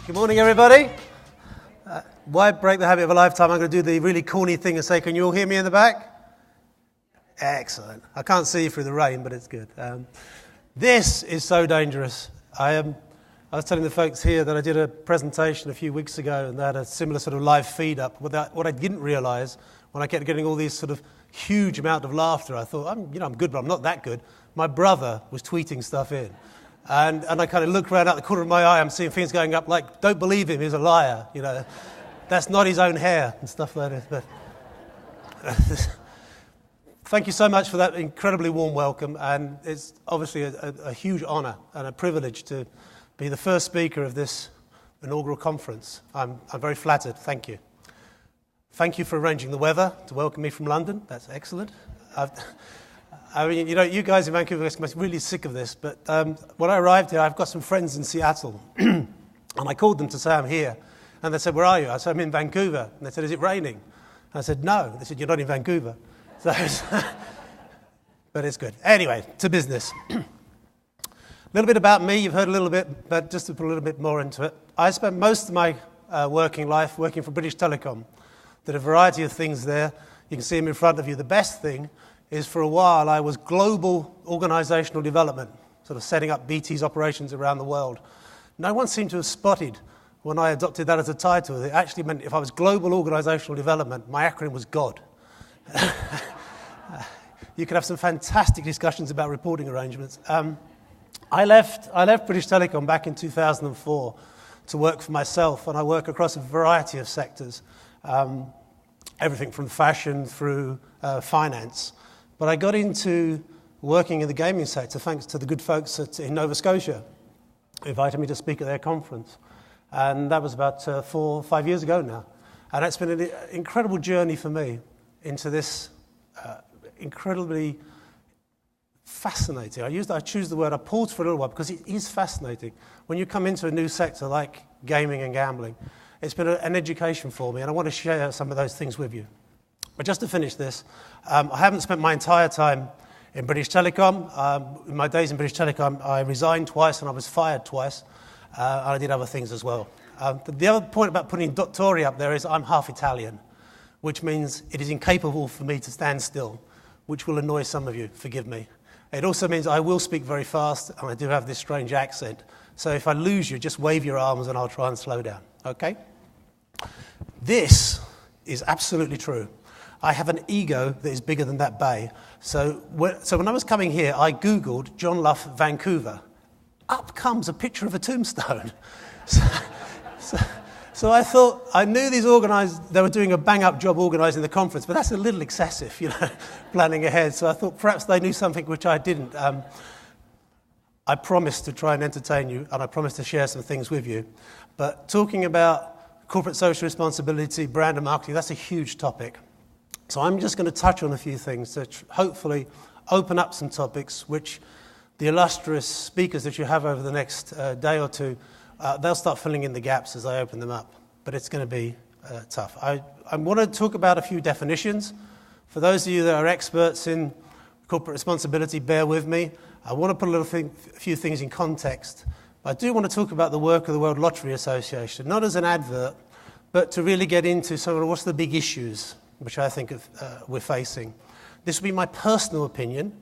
Good morning, everybody. Why break the habit of a lifetime? I'm going to do the really corny thing and say, can you all hear me in the back? Excellent. I can't see you through the rain, but it's good. This is so dangerous. I was telling the folks here that I did a presentation a few weeks ago and they had a similar sort of live feed up. What I didn't realize when I kept getting all these sort of huge amount of laughter, I thought, I'm good, but I'm not that good. My brother was tweeting stuff in. And I kind of look around out the corner of my eye, I'm seeing things going up like, don't believe him, he's a liar, That's not his own hair and stuff like that. But thank you so much for that incredibly warm welcome. And it's obviously a huge honor and a privilege to be the first speaker of this inaugural conference. I'm very flattered. Thank you. Thank you for arranging the weather to welcome me from London. That's excellent. You guys in Vancouver must be really sick of this, but when I arrived here, I've got some friends in Seattle, and I called them to say I'm here, and they said, where are you? I said, I'm in Vancouver, and they said, is it raining? And I said, no. They said, you're not in Vancouver. So, but it's good. Anyway, to business. A little bit about me, you've heard a little bit, but just to put a little bit more into it. I spent most of my working life working for British Telecom. Did a variety of things there. You can see them in front of you. The best thing is for a while I was global organizational development, sort of setting up BT's operations around the world. No one seemed to have spotted when I adopted that as a title. It actually meant if I was global organizational development, my acronym was GOD. You could have some fantastic discussions about reporting arrangements. I left British Telecom back in 2004 to work for myself, and I work across a variety of sectors, everything from fashion through finance. But I got into working in the gaming sector thanks to the good folks in Nova Scotia who invited me to speak at their conference. And that was about 4 or 5 years ago now. And it's been an incredible journey for me into this incredibly fascinating. I choose the word, I paused for a little while because it is fascinating. When you come into a new sector like gaming and gambling, it's been an education for me, and I want to share some of those things with you. But just to finish this, I haven't spent my entire time in British Telecom. In my days in British Telecom, I resigned twice and I was fired twice. And I did other things as well. The other point about putting Dottori up there is I'm half Italian, which means it is incapable for me to stand still, which will annoy some of you, forgive me. It also means I will speak very fast, and I do have this strange accent. So if I lose you, just wave your arms and I'll try and slow down, okay? This is absolutely true. I have an ego that is bigger than that bay. So when I was coming here, I Googled John Luff, Vancouver. Up comes a picture of a tombstone. So I thought, I knew they were doing a bang-up job organising the conference, but that's a little excessive, planning ahead. So I thought perhaps they knew something which I didn't. I promised to try and entertain you, and I promised to share some things with you. But talking about corporate social responsibility, brand and marketing, that's a huge topic. So I'm just going to touch on a few things to hopefully open up some topics which the illustrious speakers that you have over the next day or two, they'll start filling in the gaps as I open them up. But it's going to be tough. I want to talk about a few definitions. For those of you that are experts in corporate responsibility, bear with me. I want to put a few things in context. I do want to talk about the work of the World Lottery Association, not as an advert, but to really get into sort of what's the big issues which I think we're facing. This will be my personal opinion.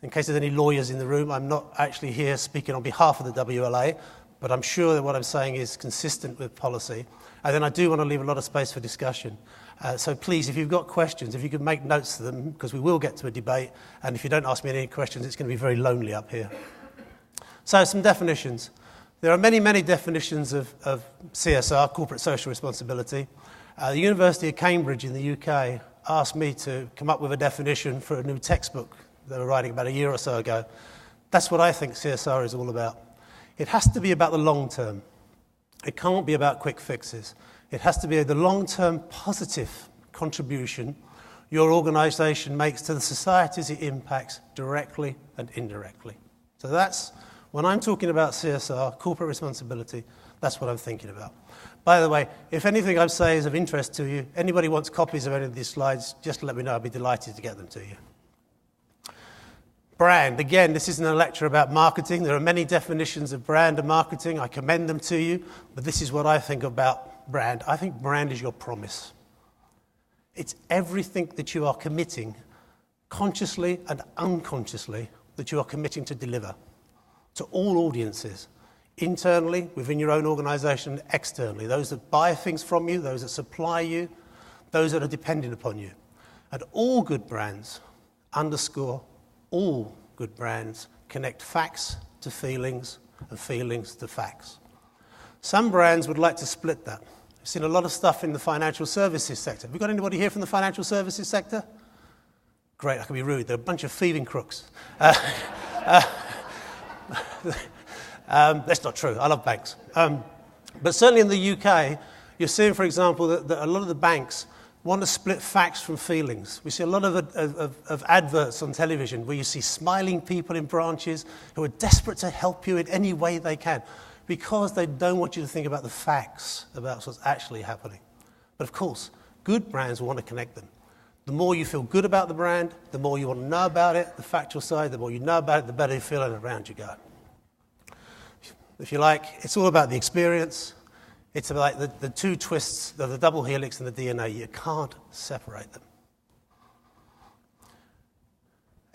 In case there's any lawyers in the room, I'm not actually here speaking on behalf of the WLA, but I'm sure that what I'm saying is consistent with policy. And then I do want to leave a lot of space for discussion. So please, if you've got questions, if you could make notes to them, because we will get to a debate, and if you don't ask me any questions, it's going to be very lonely up here. So some definitions. There are many, many definitions of CSR, corporate social responsibility. The University of Cambridge in the UK asked me to come up with a definition for a new textbook they were writing about a year or so ago. That's what I think CSR is all about. It has to be about the long term. It can't be about quick fixes. It has to be the long-term positive contribution your organisation makes to the societies it impacts directly and indirectly. So that's, when I'm talking about CSR, corporate responsibility, that's what I'm thinking about. By the way, if anything I say is of interest to you, anybody wants copies of any of these slides, just let me know. I'd be delighted to get them to you. Brand. Again, this isn't a lecture about marketing. There are many definitions of brand and marketing. I commend them to you, but this is what I think about brand. I think brand is your promise. It's everything that you are committing, consciously and unconsciously, that you are committing to deliver to all audiences, internally, within your own organisation, externally, those that buy things from you, those that supply you, those that are dependent upon you. And all good brands, underscore, all good brands connect facts to feelings and feelings to facts. Some brands would like to split that. I've seen a lot of stuff in the financial services sector. Have we got anybody here from the financial services sector? Great, I can be rude. They're a bunch of thieving crooks. That's not true. I love banks. But certainly in the UK, you're seeing, for example, that a lot of the banks want to split facts from feelings. We see a lot of adverts on television where you see smiling people in branches who are desperate to help you in any way they can because they don't want you to think about the facts about what's actually happening. But of course, good brands want to connect them. The more you feel good about the brand, the more you want to know about it, the factual side, the more you know about it, the better you feel and around you go. If you like, it's all about the experience. It's about the two twists, the double helix and the DNA. You can't separate them.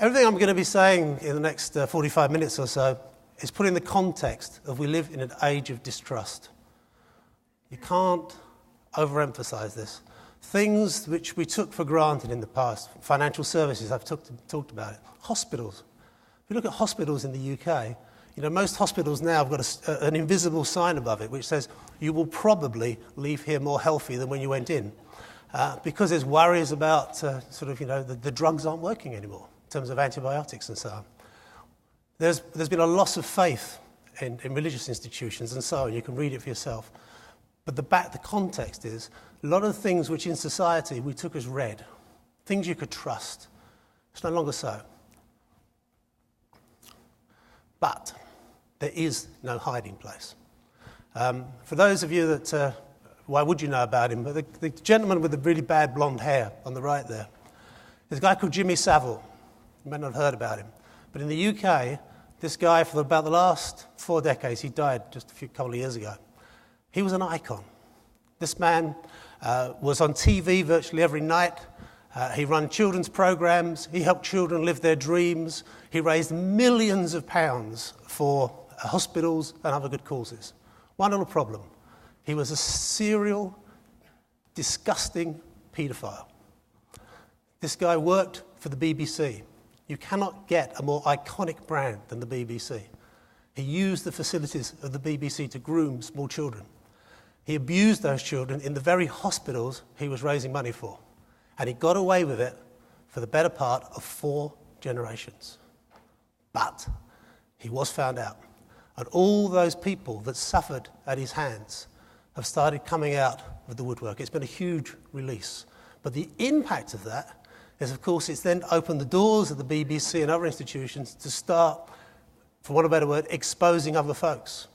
Everything I'm going to be saying in the next 45 minutes or so is put in the context of we live in an age of distrust. You can't overemphasize this. Things which we took for granted in the past, financial services, I've talked about it. Hospitals. If you look at hospitals in the UK, you know, most hospitals now have got an invisible sign above it which says you will probably leave here more healthy than when you went in, because there's worries about the drugs aren't working anymore in terms of antibiotics and so on. There's been a loss of faith in religious institutions and so on. You can read it for yourself. But the context is a lot of things which in society we took as read, things you could trust. It's no longer so. But there is no hiding place. For those of you that, why would you know about him? But the gentleman with the really bad blonde hair on the right there, there's a guy called Jimmy Savile. You may not have heard about him. But in the UK, this guy, for about the last 4 decades, he died just a couple of years ago. He was an icon. This man was on TV virtually every night. He ran children's programs. He helped children live their dreams. He raised millions of pounds for hospitals and other good causes. One little problem. He was a serial, disgusting paedophile. This guy worked for the BBC. You cannot get a more iconic brand than the BBC. He used the facilities of the BBC to groom small children. He abused those children in the very hospitals he was raising money for. And he got away with it for the better part of 4 generations. But he was found out. And all those people that suffered at his hands have started coming out of the woodwork. It's been a huge release. But the impact of that is, of course, it's then opened the doors of the BBC and other institutions to start, for want of a better word, exposing other folks.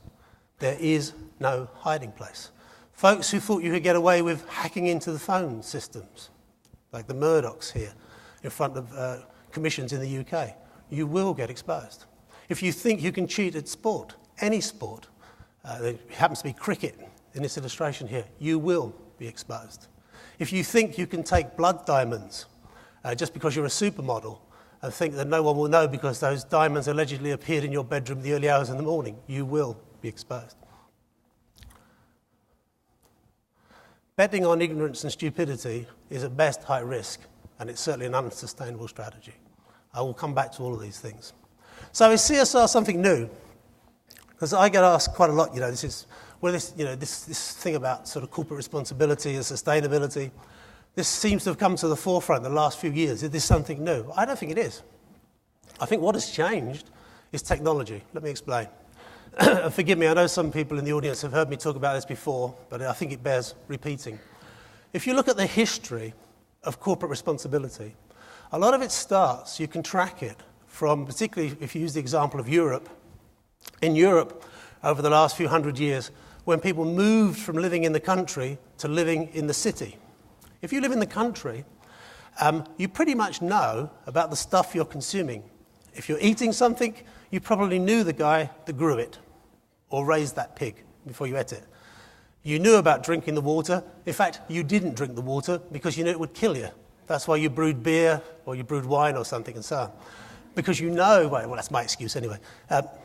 There is no hiding place. Folks who thought you could get away with hacking into the phone systems, like the Murdochs here in front of commissions in the UK, you will get exposed. If you think you can cheat at sport, any sport, it happens to be cricket in this illustration here, you will be exposed. If you think you can take blood diamonds just because you're a supermodel and think that no one will know because those diamonds allegedly appeared in your bedroom in the early hours in the morning, you will be exposed. Betting on ignorance and stupidity is at best high risk, and it's certainly an unsustainable strategy. I will come back to all of these things. So is CSR something new? Because I get asked quite a lot, this thing about sort of corporate responsibility and sustainability, this seems to have come to the forefront in the last few years. Is this something new? I don't think it is. I think what has changed is technology. Let me explain. Forgive me, I know some people in the audience have heard me talk about this before, but I think it bears repeating. If you look at the history of corporate responsibility, a lot of it starts, you can track it from, particularly if you use the example of Europe. In Europe, over the last few hundred years, when people moved from living in the country to living in the city. If you live in the country, you pretty much know about the stuff you're consuming If you're eating something, you probably knew the guy that grew it or raised that pig before you ate it. You knew about drinking the water. In fact, you didn't drink the water because you knew it would kill you. That's why you brewed beer or you brewed wine or something and so on. Because you know, well, that's my excuse anyway,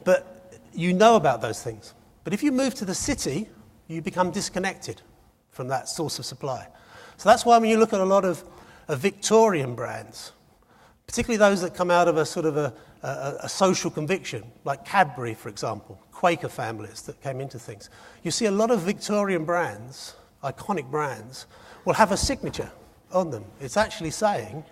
but you know about those things. But if you move to the city, you become disconnected from that source of supply. So that's why when you look at a lot of Victorian brands, particularly those that come out of a sort of a social conviction, like Cadbury, for example, Quaker families that came into things, you see a lot of Victorian brands, iconic brands, will have a signature on them. It's actually saying,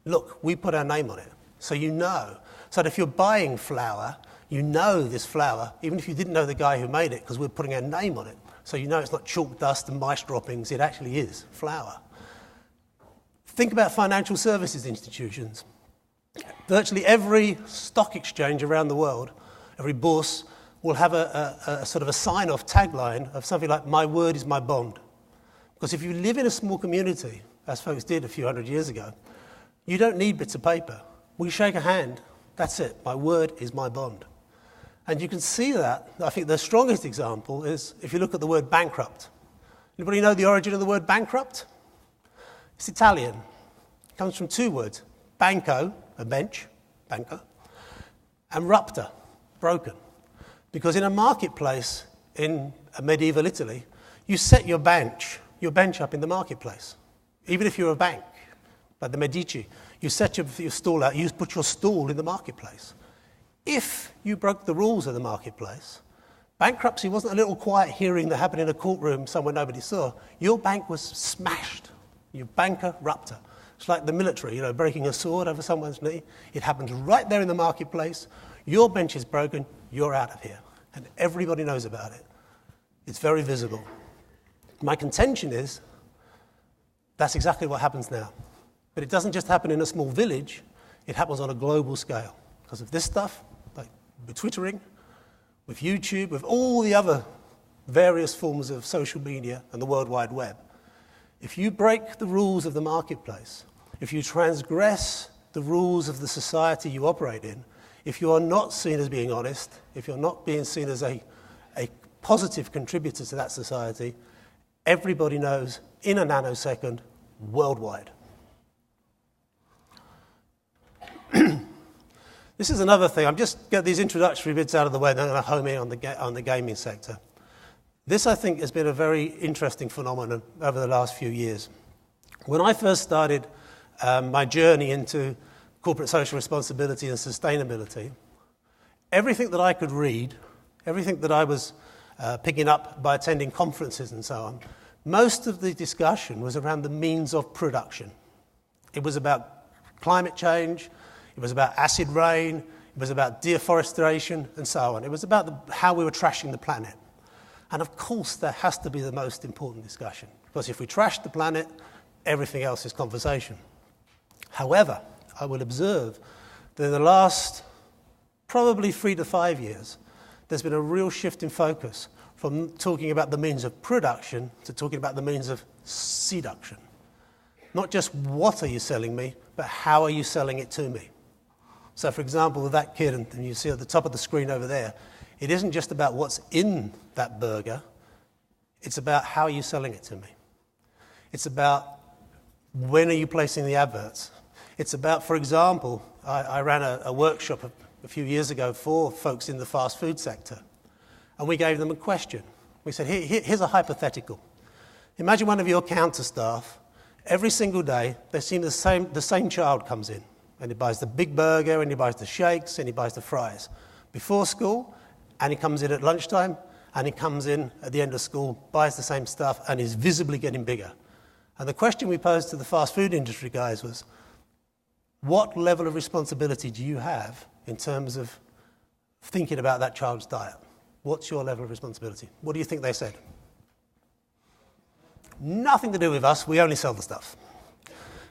look, we put our name on it. So you know. So that if you're buying flour, you know this flour, even if you didn't know the guy who made it, because we're putting our name on it. So you know it's not chalk dust and mice droppings, it actually is flour. Think about financial services institutions. Virtually every stock exchange around the world, every bourse, will have a sort of a sign-off tagline of something like, my word is my bond. Because if you live in a small community, as folks did a few hundred years ago, you don't need bits of paper. We shake a hand, that's it, my word is my bond. And you can see that. I think the strongest example is if you look at the word bankrupt. Anybody know the origin of the word bankrupt? It's Italian. It comes from two words, banco, a bench, banco, and rupta, broken. Because in a marketplace in medieval Italy, you set your bench up in the marketplace. Even if you're a bank, like the Medici, you set your stall out, you put your stall in the marketplace. If you broke the rules of the marketplace, bankruptcy wasn't a little quiet hearing that happened in a courtroom somewhere nobody saw. Your bank was smashed. Your banker rupta. It's like the military, breaking a sword over someone's knee. It happens right there in the marketplace. Your bench is broken, you're out of here. And everybody knows about it. It's very visible. My contention is that's exactly what happens now. But it doesn't just happen in a small village, it happens on a global scale. Because of this stuff, like with Twittering, with YouTube, with all the other various forms of social media and the World Wide Web. If you break the rules of the marketplace, if you transgress the rules of the society you operate in, if you are not seen as being honest, if you're not being seen as a positive contributor to that society, everybody knows in a nanosecond, worldwide. This is another thing. I'm just get these introductory bits out of the way, then I'm going to home in on the gaming sector. This, I think, has been a very interesting phenomenon over the last few years. When I first started my journey into corporate social responsibility and sustainability, everything that I could read, everything that I was picking up by attending conferences and so on, most of the discussion was around the means of production. It was about climate change, it was about acid rain, it was about deforestation and so on. It was about how we were trashing the planet. And of course, that has to be the most important discussion, because if we trash the planet, everything else is conversation. However, I will observe that in the last probably 3 to 5 years, there's been a real shift in focus from talking about the means of production to talking about the means of seduction. Not just what are you selling me, but how are you selling it to me? So, for example, with that kid, and you see at the top of the screen over there, it isn't just about what's in that burger, it's about how are you selling it to me. It's about when are you placing the adverts. It's about, for example, I ran a workshop a few years ago for folks in the fast food sector, and we gave them a question. We said, here's a hypothetical. Imagine one of your counter staff, every single day, they see the same child comes in, and he buys the big burger, and he buys the shakes, and he buys the fries. Before school, and he comes in at lunchtime, and he comes in at the end of school, buys the same stuff, and is visibly getting bigger. And the question we posed to the fast food industry guys was, what level of responsibility do you have in terms of thinking about that child's diet? What's your level of responsibility? What do you think they said? Nothing to do with us, we only sell the stuff.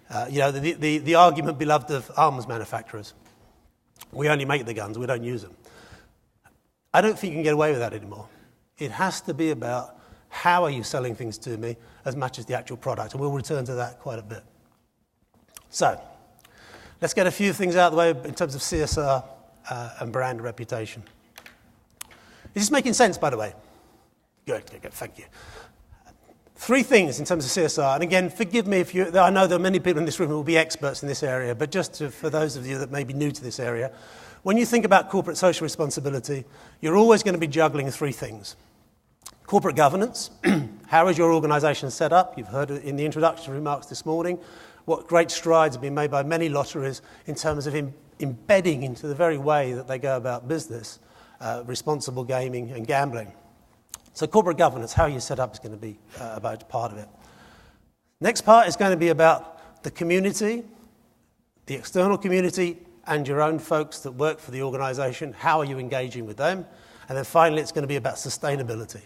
The argument beloved of arms manufacturers. We only make the guns, we don't use them. I don't think you can get away with that anymore. It has to be about how are you selling things to me as much as the actual product, and we'll return to that quite a bit. So, Let's get a few things out of the way in terms of CSR and brand reputation. Is this making sense, by the way? Good, thank you. 3 things in terms of CSR, and again, forgive me if I know there are many people in this room who will be experts in this area, but for those of you that may be new to this area, when you think about corporate social responsibility, you're always going to be juggling 3 things. Corporate governance, how is your organisation set up? You've heard in the introductory remarks this morning what great strides have been made by many lotteries in terms of embedding into the very way that they go about business, responsible gaming and gambling. So corporate governance, how you set up is going to be about part of it. Next part is going to be about the community, the external community, and your own folks that work for the organisation. How are you engaging with them? And then finally, it's going to be about sustainability.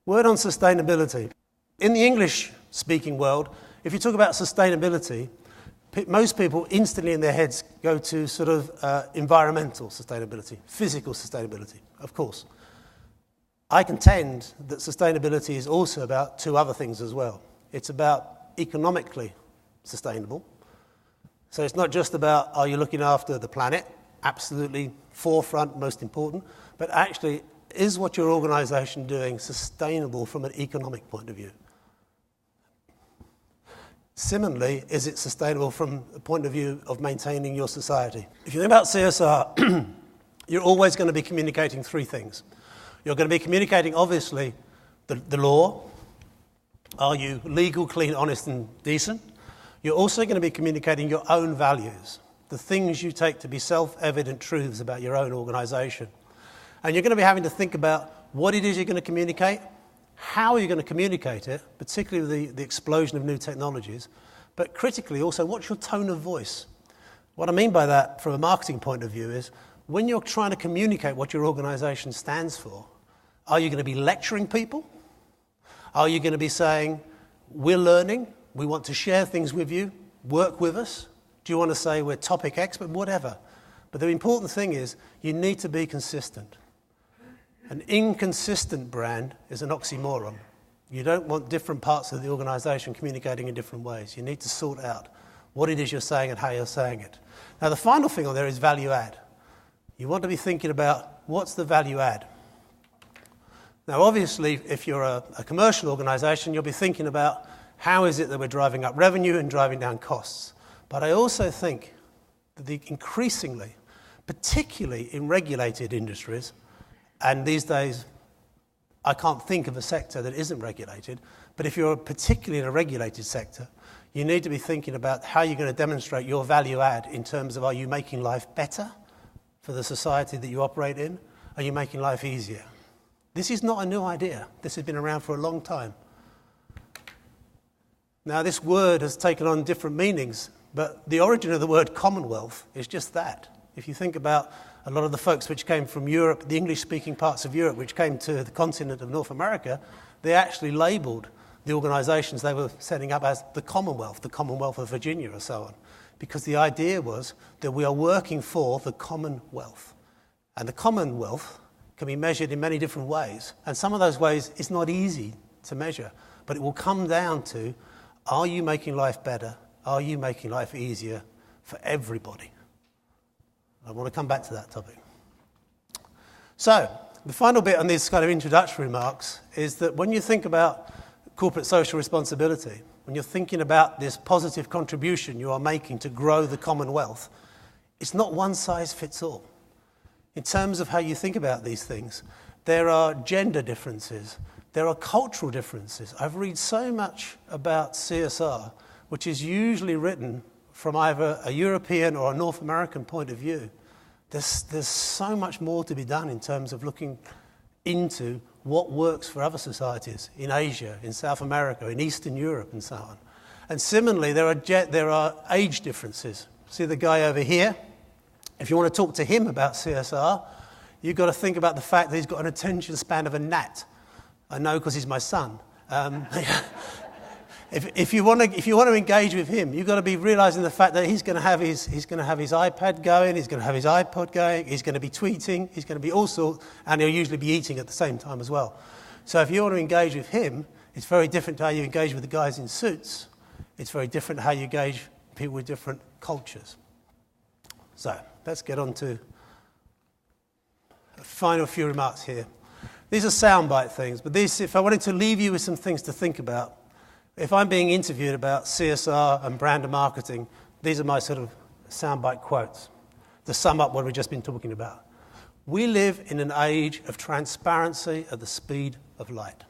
Word on sustainability. In the English-speaking world, if you talk about sustainability, most people instantly in their heads go to sort of environmental sustainability, physical sustainability, of course. I contend that sustainability is also about 2 other things as well. It's about economically sustainable. So it's not just about, are you looking after the planet? Absolutely forefront, most important. But actually, is what your organisation doing sustainable from an economic point of view? Similarly, is it sustainable from the point of view of maintaining your society? If you think about CSR, you're always going to be communicating 3 things. You're going to be communicating, obviously, the law. Are you legal, clean, honest, and decent? You're also going to be communicating your own values, the things you take to be self-evident truths about your own organisation. And you're going to be having to think about what it is you're going to communicate, how are you going to communicate it, particularly with the explosion of new technologies, but critically also, what's your tone of voice? What I mean by that from a marketing point of view is when you're trying to communicate what your organisation stands for, are you going to be lecturing people? Are you going to be saying, we're learning, we want to share things with you, work with us? Do you want to say we're topic expert? Whatever. But the important thing is you need to be consistent. An inconsistent brand is an oxymoron. You don't want different parts of the organisation communicating in different ways. You need to sort out what it is you're saying and how you're saying it. Now, the final thing on there is value add. You want to be thinking about what's the value add. Now, obviously, if you're a commercial organisation, you'll be thinking about how is it that we're driving up revenue and driving down costs. But I also think that increasingly, particularly in regulated industries, and these days I can't think of a sector that isn't regulated, but if you're particularly in a regulated sector, you need to be thinking about how you're going to demonstrate your value add in terms of, are you making life better for the society that you operate in? Are you making life easier? This is not a new idea. This has been around for a long time. Now, this word has taken on different meanings, but the origin of the word Commonwealth is just that. If you think about a lot of the folks which came from Europe, the English-speaking parts of Europe, which came to the continent of North America, they actually labelled the organisations they were setting up as the Commonwealth of Virginia or so on, because the idea was that we are working for the Commonwealth. And the Commonwealth can be measured in many different ways. And some of those ways it's not easy to measure, but it will come down to, are you making life better? Are you making life easier for everybody? I want to come back to that topic. So, the final bit on these kind of introductory remarks is that when you think about corporate social responsibility, when you're thinking about this positive contribution you are making to grow the Commonwealth, it's not one size fits all. In terms of how you think about these things, there are gender differences, there are cultural differences. I've read so much about CSR, which is usually written from either a European or a North American point of view. There's so much more to be done in terms of looking into what works for other societies in Asia, in South America, in Eastern Europe, and so on. And similarly, there are age differences. See the guy over here? If you want to talk to him about CSR, you've got to think about the fact that he's got an attention span of a gnat. I know because he's my son. If you want to engage with him, you've got to be realising the fact that he's going to have his iPad going, he's going to have his iPod going, he's going to be tweeting, he's going to be all sorts, and he'll usually be eating at the same time as well. So if you want to engage with him, it's very different to how you engage with the guys in suits. It's very different how you engage people with different cultures. So let's get on to a final few remarks here. These are soundbite things, but these, if I wanted to leave you with some things to think about, if I'm being interviewed about CSR and brand and marketing, these are my sort of soundbite quotes to sum up what we've just been talking about. We live in an age of transparency at the speed of light.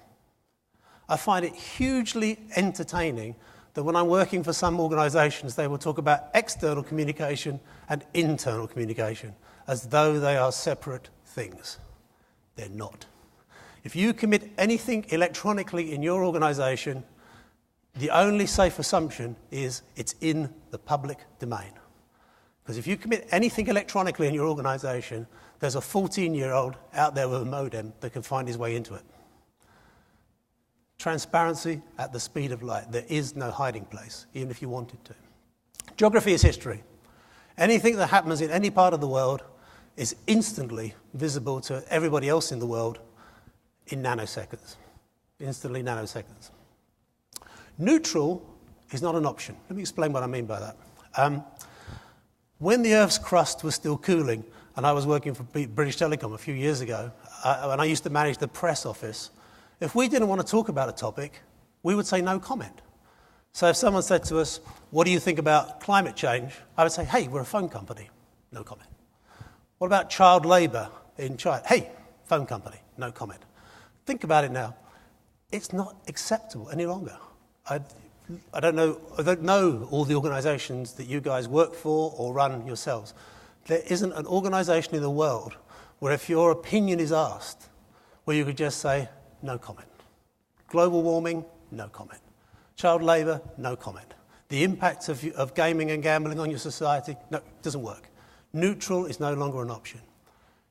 I find it hugely entertaining that when I'm working for some organisations, they will talk about external communication and internal communication as though they are separate things. They're not. If you commit anything electronically in your organisation, the only safe assumption is it's in the public domain. Because if you commit anything electronically in your organisation, there's a 14-year-old out there with a modem that can find his way into it. Transparency at the speed of light. There is no hiding place, even if you wanted to. Geography is history. Anything that happens in any part of the world is instantly visible to everybody else in the world in nanoseconds. Instantly nanoseconds. Neutral is not an option. Let me explain what I mean by that. When the Earth's crust was still cooling, and I was working for British Telecom a few years ago, and I used to manage the press office, if we didn't want to talk about a topic, we would say no comment. So if someone said to us, what do you think about climate change? I would say, hey, we're a phone company. No comment. What about child labour in China? Hey, phone company. No comment. Think about it now. It's not acceptable any longer. I don't know all the organisations that you guys work for or run yourselves. There isn't an organisation in the world where if your opinion is asked, where you could just say, no comment. Global warming, no comment. Child labour, no comment. The impact of gaming and gambling on your society, no, it doesn't work. Neutral is no longer an option.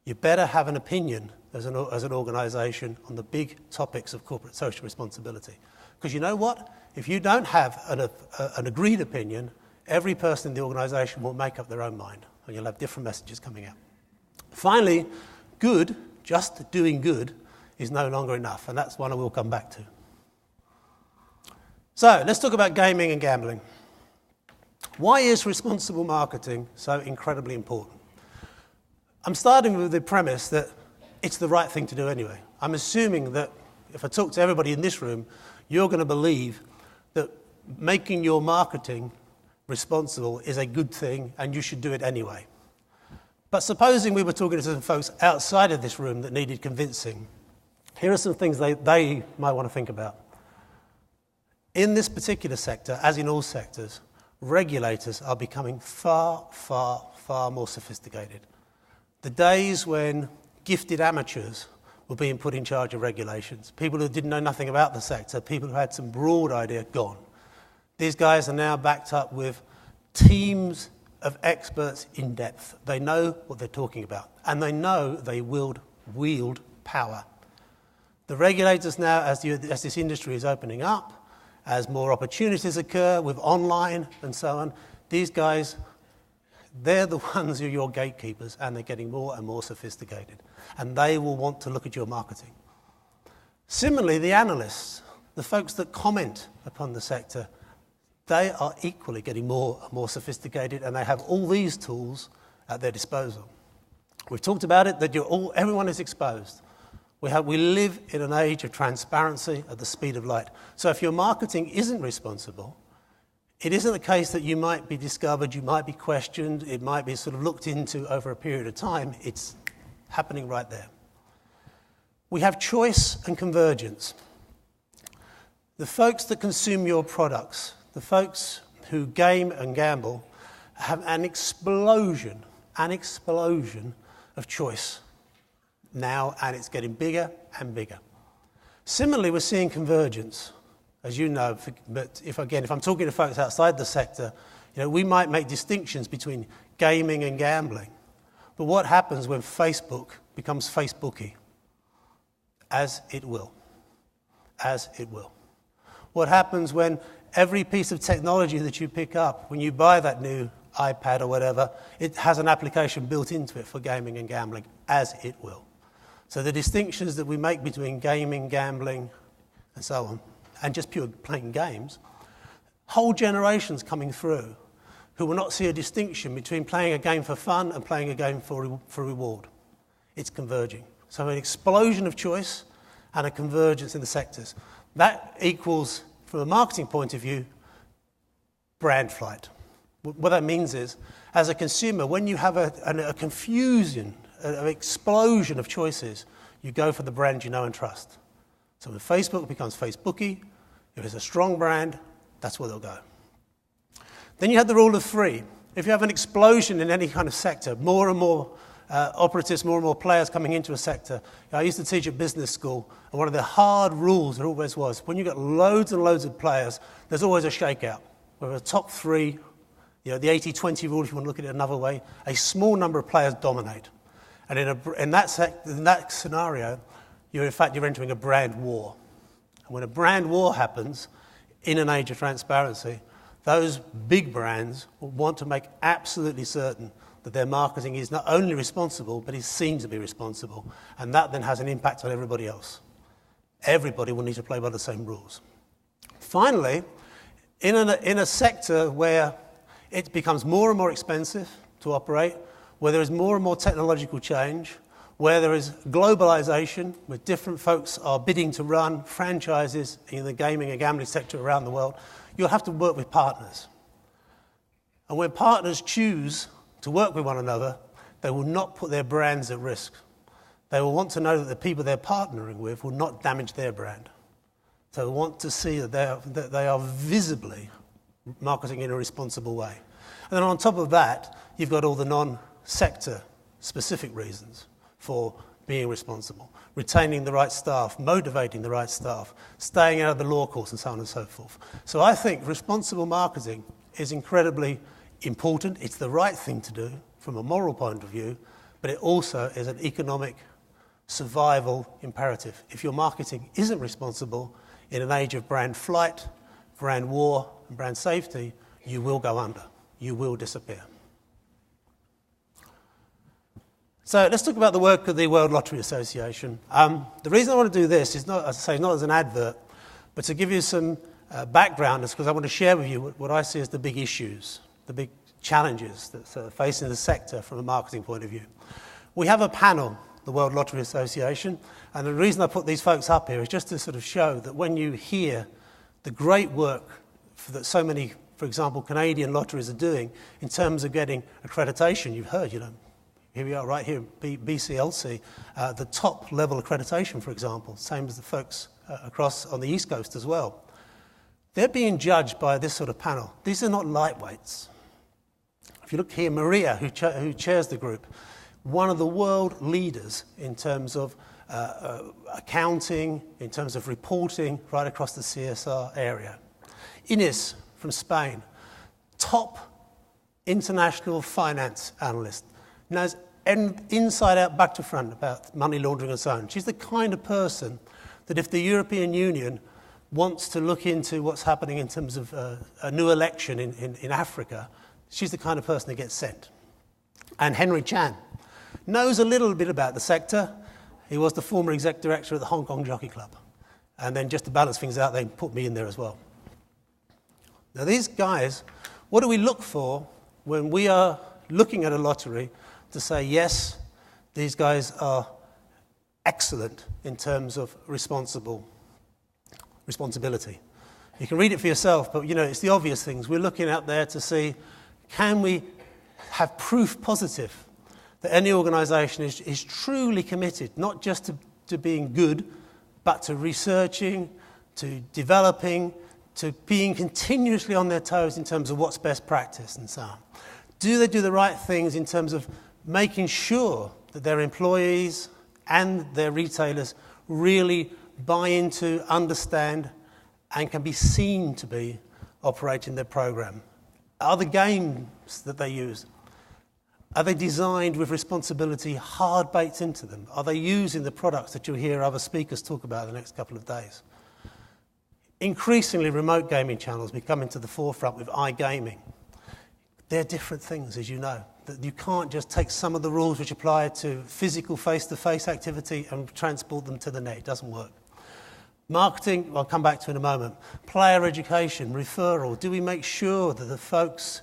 You better have an opinion as an organisation on the big topics of corporate social responsibility. Because you know what? If you don't have an agreed opinion, every person in the organisation will make up their own mind, and you'll have different messages coming out. Finally, good, just doing good, is no longer enough, and that's one I will come back to. So, let's talk about gaming and gambling. Why is responsible marketing so incredibly important? I'm starting with the premise that it's the right thing to do anyway. I'm assuming that if I talk to everybody in this room, you're going to believe that making your marketing responsible is a good thing and you should do it anyway. But supposing we were talking to some folks outside of this room that needed convincing, here are some things they might want to think about. In this particular sector, as in all sectors, regulators are becoming far, far, far more sophisticated. The days when gifted amateurs were being put in charge of regulations, people who didn't know nothing about the sector, people who had some broad idea, gone. These guys are now backed up with teams of experts in depth. They know what they're talking about, and they know they wield power. The regulators now, as this industry is opening up, as more opportunities occur with online and so on, these guys, they're the ones who are your gatekeepers, and they're getting more and more sophisticated. And they will want to look at your marketing. Similarly, the analysts, the folks that comment upon the sector, they are equally getting more and more sophisticated, and they have all these tools at their disposal. We've talked about it, that everyone is exposed. We live in an age of transparency at the speed of light. So if your marketing isn't responsible, it isn't the case that you might be discovered, you might be questioned, it might be sort of looked into over a period of time. It's happening right there. We have choice and convergence. The folks that consume your products, the folks who game and gamble, have an explosion of choice now, and it's getting bigger and bigger. Similarly, we're seeing convergence, as you know, but if I'm talking to folks outside the sector, we might make distinctions between gaming and gambling. But what happens when Facebook becomes Facebooky? As it will. What happens when every piece of technology that you pick up, when you buy that new iPad or whatever, it has an application built into it for gaming and gambling? As it will. So the distinctions that we make between gaming, gambling, and so on, and just pure playing games, whole generations coming through who will not see a distinction between playing a game for fun and playing a game for reward. It's converging. So an explosion of choice and a convergence in the sectors. That equals, from a marketing point of view, brand flight. What that means is, as a consumer, when you have a confusion, an explosion of choices, you go for the brand you know and trust. So when Facebook becomes Facebooky, if it's a strong brand, that's where they'll go. Then you have the rule of three. If you have an explosion in any kind of sector, more and more operatives, more and more players coming into a sector. I used to teach at business school, and one of the hard rules there always was, when you've got loads and loads of players, there's always a shakeout. Where the top three, the 80-20 rule, if you want to look at it another way, a small number of players dominate. And in that scenario, you're entering a brand war. And when a brand war happens, in an age of transparency, those big brands will want to make absolutely certain that their marketing is not only responsible, but is seen to be responsible. And that then has an impact on everybody else. Everybody will need to play by the same rules. Finally, in a sector where it becomes more and more expensive to operate, where there is more and more technological change, where there is globalization, where different folks are bidding to run franchises in the gaming and gambling sector around the world, you'll have to work with partners. And when partners choose to work with one another, they will not put their brands at risk. They will want to know that the people they're partnering with will not damage their brand. So they want to see that they are visibly marketing in a responsible way. And then on top of that, you've got all the non-sector specific reasons for being responsible. Retaining the right staff, motivating the right staff, staying out of the law courts and so on and so forth. So I think responsible marketing is incredibly important. It's the right thing to do from a moral point of view, but it also is an economic survival imperative. If your marketing isn't responsible in an age of brand flight, brand war, and brand safety, you will go under. You will disappear. So let's talk about the work of the World Lottery Association. The reason I want to do this is not, as I say, not as an advert, but to give you some background, is because I want to share with you what I see as the big issues, the big challenges that are facing the sector from a marketing point of view. We have a panel, the World Lottery Association, and the reason I put these folks up here is just to sort of show that when you hear the great work that so many, for example, Canadian lotteries are doing in terms of getting accreditation, you've heard, here we are right here, BCLC, the top level accreditation, for example, same as the folks across on the East Coast as well. They're being judged by this sort of panel. These are not lightweights. If you look here, Maria, who chairs the group, one of the world leaders in terms of accounting, in terms of reporting, right across the CSR area. Ines from Spain, top international finance analyst, knows inside out, back to front about money laundering and so on. She's the kind of person that if the European Union wants to look into what's happening in terms of a new election in Africa, she's the kind of person that gets sent. And Henry Chan knows a little bit about the sector. He was the former exec director at the Hong Kong Jockey Club. And then just to balance things out, they put me in there as well. Now these guys, what do we look for when we are looking at a lottery to say, yes, these guys are excellent in terms of responsibility? You can read it for yourself, but it's the obvious things. We're looking out there to see, can we have proof positive that any organisation is truly committed, not just to being good, but to researching, to developing, to being continuously on their toes in terms of what's best practice and so on. Do they do the right things in terms of making sure that their employees and their retailers really buy into, understand, and can be seen to be operating their program? Are the games that they use, are they designed with responsibility hard baked into them? Are they using the products that you'll hear other speakers talk about in the next couple of days? Increasingly, remote gaming channels be coming to the forefront with iGaming. They're different things, as you know. That you can't just take some of the rules which apply to physical face-to-face activity and transport them to the net. It doesn't work. Marketing, I'll come back to in a moment. Player education, referral. Do we make sure that the folks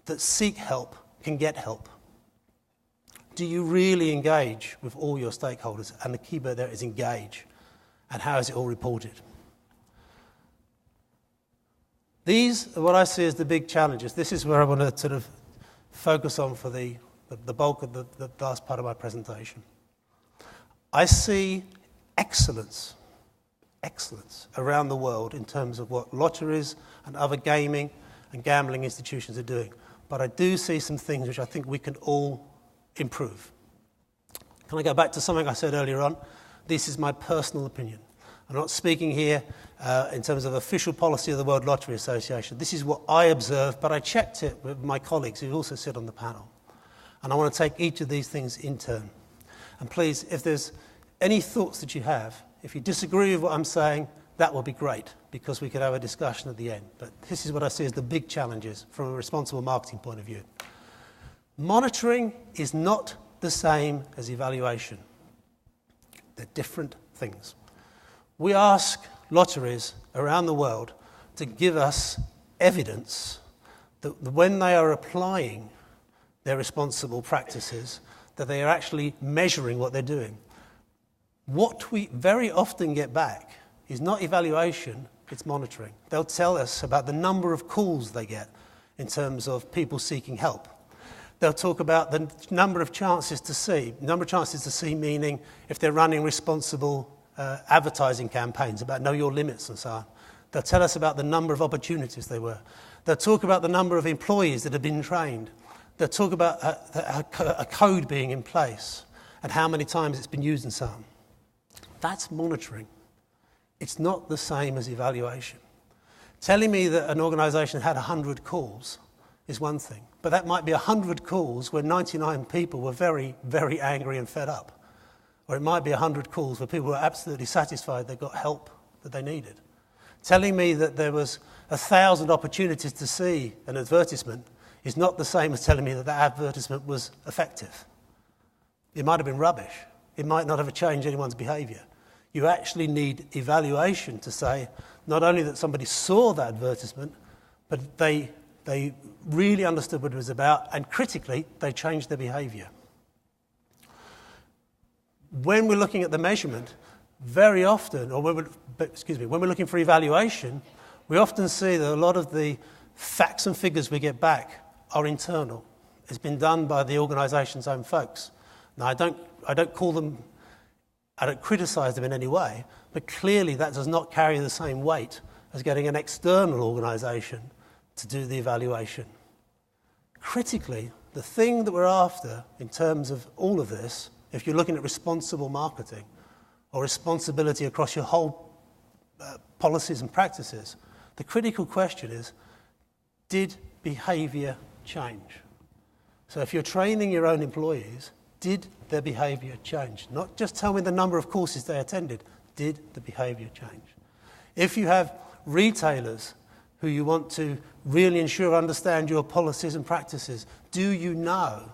that seek help can get help? Do you really engage with all your stakeholders? And the key word there is engage. And how is it all reported? These are what I see as the big challenges. This is where I want to sort of focus on for the bulk of the last part of my presentation. I see excellence around the world in terms of what lotteries and other gaming and gambling institutions are doing. But I do see some things which I think we can all improve. Can I go back to something I said earlier on? This is my personal opinion. I'm not speaking here in terms of official policy of the World Lottery Association. This is what I observed, but I checked it with my colleagues who also sit on the panel. And I want to take each of these things in turn. And please, if there's any thoughts that you have, if you disagree with what I'm saying, that will be great, because we could have a discussion at the end. But this is what I see as the big challenges from a responsible marketing point of view. Monitoring is not the same as evaluation. They're different things. We ask lotteries around the world to give us evidence that when they are applying their responsible practices, that they are actually measuring what they're doing. What we very often get back is not evaluation, it's monitoring. They'll tell us about the number of calls they get in terms of people seeking help. They'll talk about the number of chances to see. Number of chances to see meaning if they're running responsible advertising campaigns about know your limits and so on. They'll tell us about the number of opportunities they were. They'll talk about the number of employees that have been trained. They'll talk about a code being in place and how many times it's been used and so on. That's monitoring. It's not the same as evaluation. Telling me that an organisation had 100 calls is one thing, but that might be 100 calls where 99 people were very, very angry and fed up. Or it might be 100 calls where people were absolutely satisfied they got help that they needed. Telling me that there was 1,000 opportunities to see an advertisement is not the same as telling me that that advertisement was effective. It might have been rubbish. It might not have changed anyone's behaviour. You actually need evaluation to say not only that somebody saw that advertisement, but they really understood what it was about, and critically, they changed their behaviour. When we're looking at the measurement, very often, or when we're looking for evaluation, we often see that a lot of the facts and figures we get back are internal. It's been done by the organisation's own folks. Now, I don't criticise them in any way, but clearly that does not carry the same weight as getting an external organisation to do the evaluation. Critically, the thing that we're after in terms of all of this, if you're looking at responsible marketing or responsibility across your whole policies and practices, the critical question is, did behaviour change? So if you're training your own employees, did their behaviour change? Not just tell me the number of courses they attended. Did the behaviour change? If you have retailers who you want to really ensure understand your policies and practices, do you know,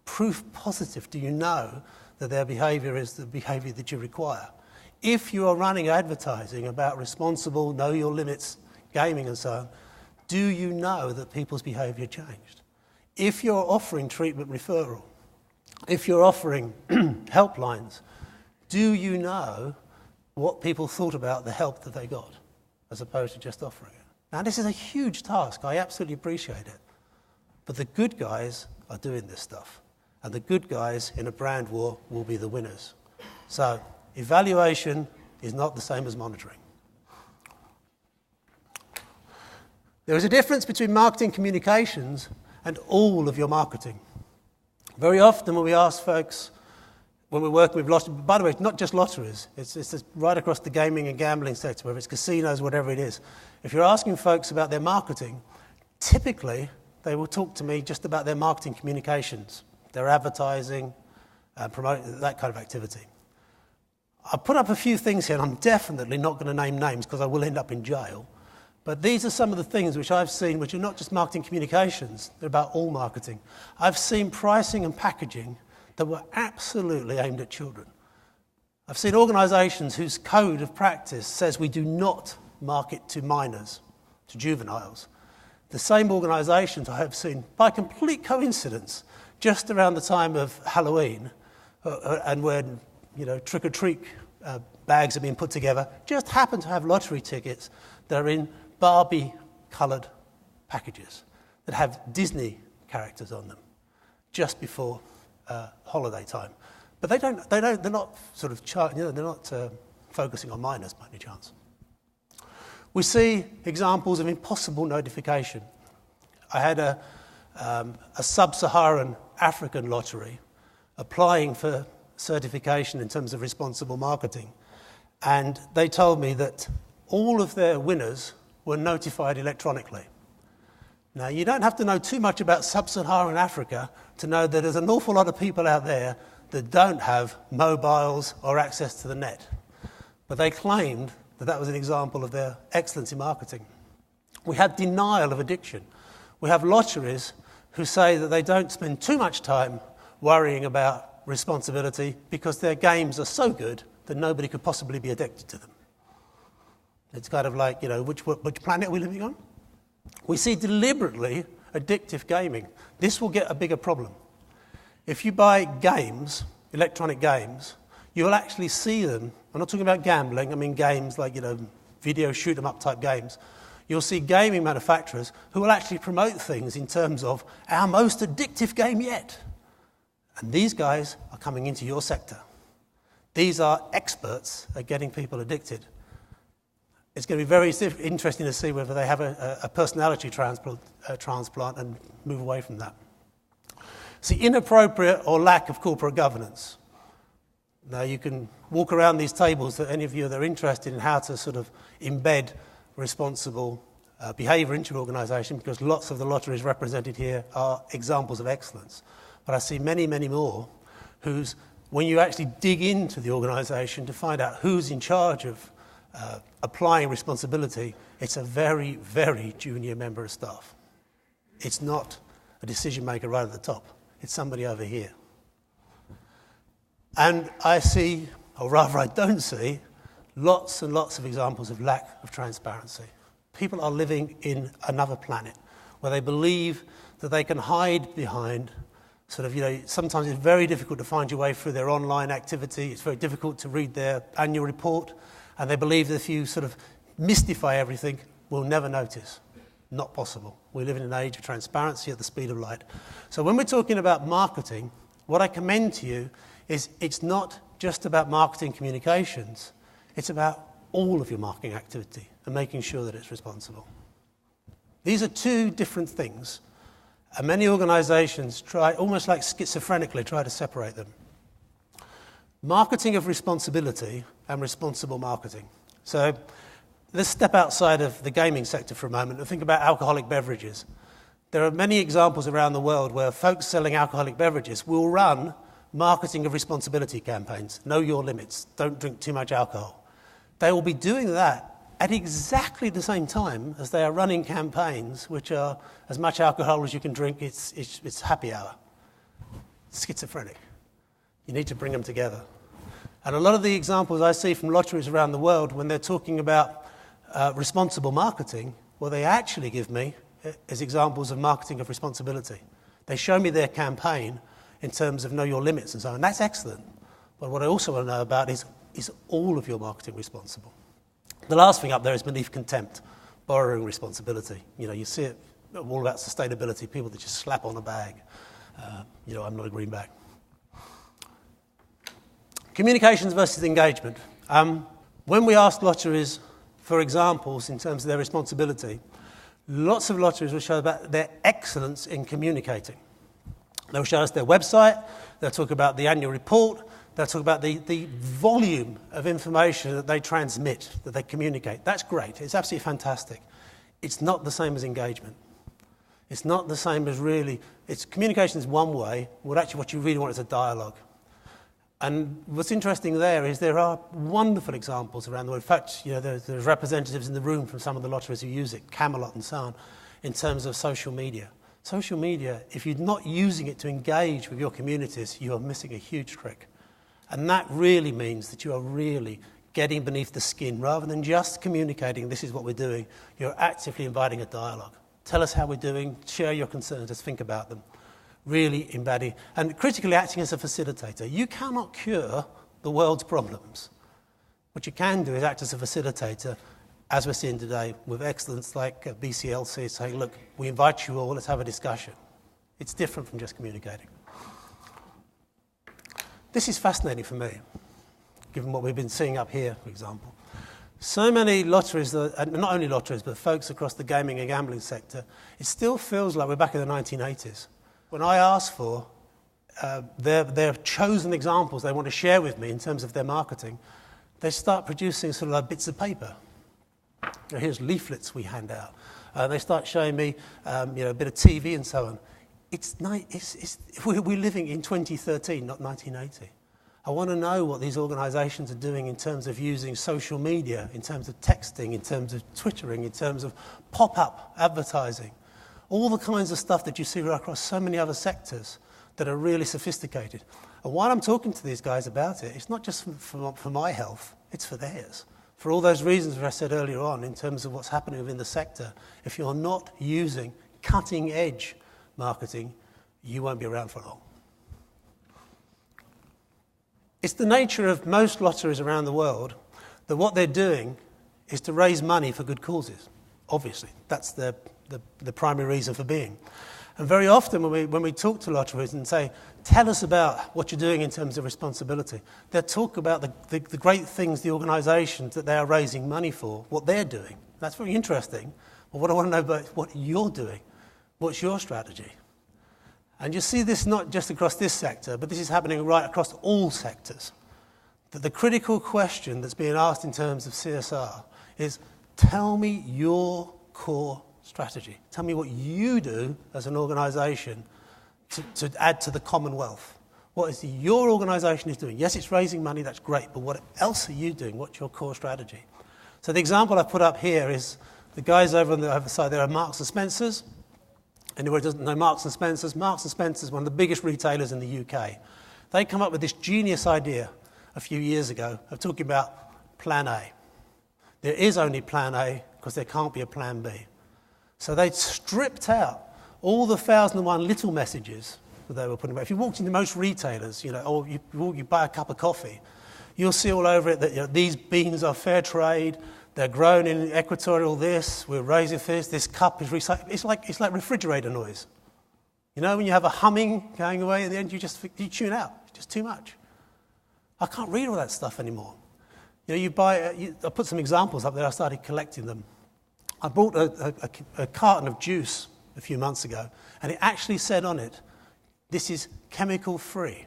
proof positive, do you know that their behaviour is the behaviour that you require? If you are running advertising about responsible, know your limits, gaming and so on, do you know that people's behaviour changed? If you're offering treatment referral, if you're offering helplines, do you know what people thought about the help that they got as opposed to just offering it? Now, this is a huge task. I absolutely appreciate it. But the good guys are doing this stuff. And the good guys in a brand war will be the winners. So, evaluation is not the same as monitoring. There is a difference between marketing communications and all of your marketing. Very often when we ask folks, when we're working with lotteries, by the way, not just lotteries, it's right across the gaming and gambling sector, whether it's casinos, whatever it is. If you're asking folks about their marketing, typically they will talk to me just about their marketing communications, their advertising, promoting, that kind of activity. I've put up a few things here, and I'm definitely not going to name names because I will end up in jail. But these are some of the things which I've seen, which are not just marketing communications, they're about all marketing. I've seen pricing and packaging that were absolutely aimed at children. I've seen organisations whose code of practice says we do not market to minors, to juveniles. the same organisations I have seen, by complete coincidence, just around the time of Halloween, and when trick-or-treat bags are being put together, just happen to have lottery tickets that are in Barbie-coloured packages that have Disney characters on them, just before holiday time. But they're not sort of they're not focusing on minors by any chance. We see examples of impossible notification. I had a sub-Saharan African lottery applying for certification in terms of responsible marketing, and they told me that all of their winners were notified electronically. Now, you don't have to know too much about sub-Saharan Africa to know that there's an awful lot of people out there that don't have mobiles or access to the net. But they claimed that that was an example of their excellence in marketing. We have denial of addiction. We have lotteries who say that they don't spend too much time worrying about responsibility because their games are so good that nobody could possibly be addicted to them. It's kind of like, which planet are we living on? We see deliberately addictive gaming. This will get a bigger problem. If you buy games, electronic games, you'll actually see them. I'm not talking about gambling, I mean games like, video shoot-em-up type games. You'll see gaming manufacturers who will actually promote things in terms of our most addictive game yet. And these guys are coming into your sector. These are experts at getting people addicted. It's going to be very interesting to see whether they have a personality transplant and move away from that. See, inappropriate or lack of corporate governance. Now, you can walk around these tables, that any of you that are interested in how to sort of embed responsible behaviour into your organisation, because lots of the lotteries represented here are examples of excellence. But I see many, many more whose, when you actually dig into the organisation to find out who's in charge of applying responsibility, it's a very, very junior member of staff. It's not a decision maker right at the top. It's somebody over here. And I see, or rather I don't see, lots and lots of examples of lack of transparency. People are living in another planet where they believe that they can hide behind sometimes it's very difficult to find your way through their online activity. It's very difficult to read their annual report. And they believe that if you sort of mystify everything, we'll never notice. Not possible. We live in an age of transparency at the speed of light. So when we're talking about marketing, what I commend to you is it's not just about marketing communications. It's about all of your marketing activity and making sure that it's responsible. These are two different things. And many organisations try, almost like schizophrenically, try to separate them. Marketing of responsibility and responsible marketing. So let's step outside of the gaming sector for a moment and think about alcoholic beverages. There are many examples around the world where folks selling alcoholic beverages will run marketing of responsibility campaigns. Know your limits. Don't drink too much alcohol. They will be doing that at exactly the same time as they are running campaigns which are as much alcohol as you can drink, it's happy hour. Schizophrenic. You need to bring them together. And a lot of the examples I see from lotteries around the world when they're talking about responsible marketing, what they actually give me is examples of marketing of responsibility. They show me their campaign in terms of know your limits and so on. That's excellent. But what I also want to know about is all of your marketing responsible? The last thing up there is beneath contempt, borrowing responsibility. You see it all about sustainability, people that just slap on a bag. I'm not a greenback. Communications versus engagement. When we ask lotteries for examples in terms of their responsibility, lots of lotteries will show about their excellence in communicating. They'll show us their website, they'll talk about the annual report, they'll talk about the volume of information that they transmit, that they communicate. That's great, it's absolutely fantastic. It's not the same as engagement. It's not the same as really, communication is one way, what you really want is a dialogue. And what's interesting there is there are wonderful examples around the world. In fact, there's representatives in the room from some of the lotteries who use it, Camelot and so on, in terms of social media. Social media, if you're not using it to engage with your communities, you are missing a huge trick. And that really means that you are really getting beneath the skin. Rather than just communicating, this is what we're doing, you're actively inviting a dialogue. Tell us how we're doing, share your concerns, let's think about them. Really embedding, and critically acting as a facilitator. You cannot cure the world's problems. What you can do is act as a facilitator, as we're seeing today, with excellence like BCLC saying, look, we invite you all, let's have a discussion. It's different from just communicating. This is fascinating for me, given what we've been seeing up here, for example. So many lotteries, and not only lotteries, but folks across the gaming and gambling sector, it still feels like we're back in the 1980s. When I ask for their chosen examples they want to share with me in terms of their marketing, they start producing sort of like bits of paper. Here's leaflets we hand out. They start showing me a bit of TV and so on. We're living in 2013, not 1980. I want to know what these organisations are doing in terms of using social media, in terms of texting, in terms of twittering, in terms of pop-up advertising. All the kinds of stuff that you see right across so many other sectors that are really sophisticated. And while I'm talking to these guys about it, it's not just for my health, it's for theirs. For all those reasons that I said earlier on in terms of what's happening within the sector, if you're not using cutting-edge marketing, you won't be around for long. It's the nature of most lotteries around the world that what they're doing is to raise money for good causes. Obviously, that's the primary reason for being. And very often when we talk to lotteries and say, tell us about what you're doing in terms of responsibility, they'll talk about the great things, the organisations that they are raising money for, what they're doing. That's very interesting. But what I want to know about is what you're doing. What's your strategy? And you see this not just across this sector, but this is happening right across all sectors. That the critical question that's being asked in terms of CSR is, tell me your core strategy. Tell me what you do as an organisation to add to the commonwealth. What is your organisation is doing? Yes, it's raising money, that's great, but what else are you doing? What's your core strategy? So the example I put up here is the guys over on the other side there are Marks and Spencer's. Anyone who doesn't know Marks and Spencer's is one of the biggest retailers in the UK. They come up with this genius idea a few years ago of talking about Plan A. There is only Plan A because there can't be a Plan B. So they stripped out all the 1,001 little messages that they were putting about. If you walked into most retailers, or you buy a cup of coffee, you'll see all over it that these beans are fair trade, they're grown in equatorial this, we're raising this cup is recycled. It's like refrigerator noise. When you have a humming going away at the end, you tune out. It's just too much. I can't read all that stuff anymore. I put some examples up there, I started collecting them. I bought a carton of juice a few months ago, and it actually said on it, this is chemical free.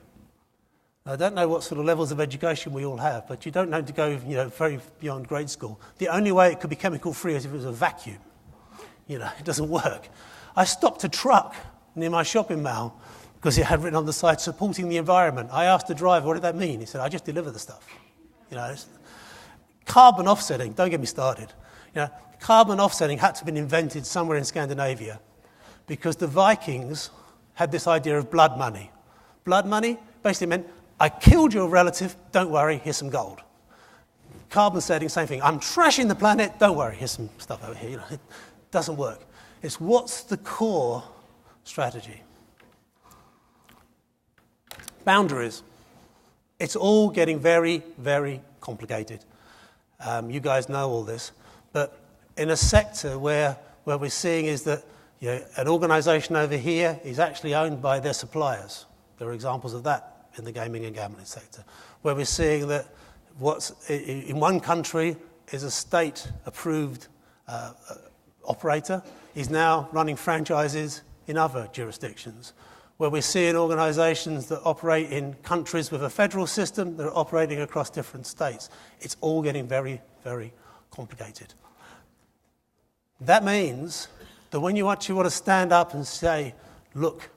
I don't know what sort of levels of education we all have, but you don't need to go, very beyond grade school. The only way it could be chemical-free is if it was a vacuum. It doesn't work. I stopped a truck near my shopping mall because it had written on the side, supporting the environment. I asked the driver, what did that mean? He said, I just deliver the stuff. Carbon offsetting, don't get me started. Carbon offsetting had to have been invented somewhere in Scandinavia because the Vikings had this idea of blood money. Blood money basically meant, I killed your relative, don't worry, here's some gold. Carbon setting, same thing. I'm trashing the planet, don't worry, here's some stuff over here. It doesn't work. It's what's the core strategy. Boundaries. It's all getting very, very complicated. You guys know all this. But in a sector where we're seeing is that an organisation over here is actually owned by their suppliers. There are examples of that in the gaming and gambling sector, where we're seeing that what's in one country is a state-approved operator is now running franchises in other jurisdictions, where we're seeing organisations that operate in countries with a federal system that are operating across different states. It's all getting very, very complicated. That means that when you actually want to stand up and say, look,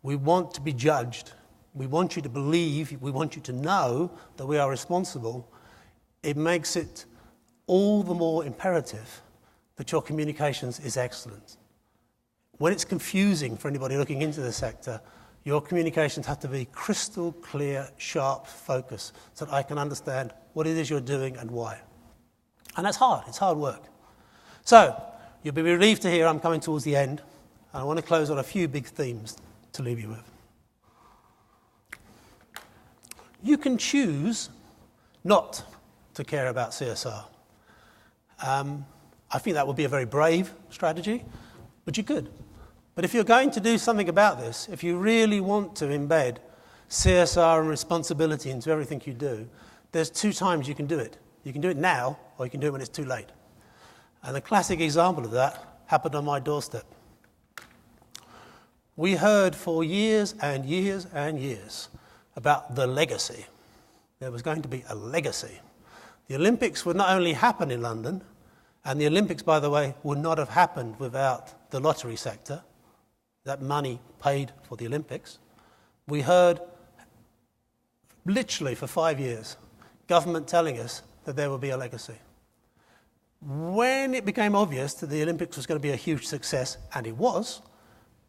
we want to be judged, we want you to believe, we want you to know that we are responsible, it makes it all the more imperative that your communications is excellent. When it's confusing for anybody looking into the sector, your communications have to be crystal clear, sharp, focused, so that I can understand what it is you're doing and why. And that's hard. It's hard work. So, You'll be relieved to hear I'm coming towards the end, and I want to close on a few big themes to leave you with. You can choose not to care about CSR. I think that would be a very brave strategy, but you could. But if you're going to do something about this, if you really want to embed CSR and responsibility into everything you do, there's two times you can do it. You can do it now, or you can do it when it's too late. And the classic example of that happened on my doorstep. We heard for years and years and years about the legacy. There was going to be a legacy. The Olympics would not only happen in London, and the Olympics, by the way, would not have happened without the lottery sector. That money paid for the Olympics. We heard, literally for 5 years, government telling us that there would be a legacy. When it became obvious that the Olympics was going to be a huge success, and it was,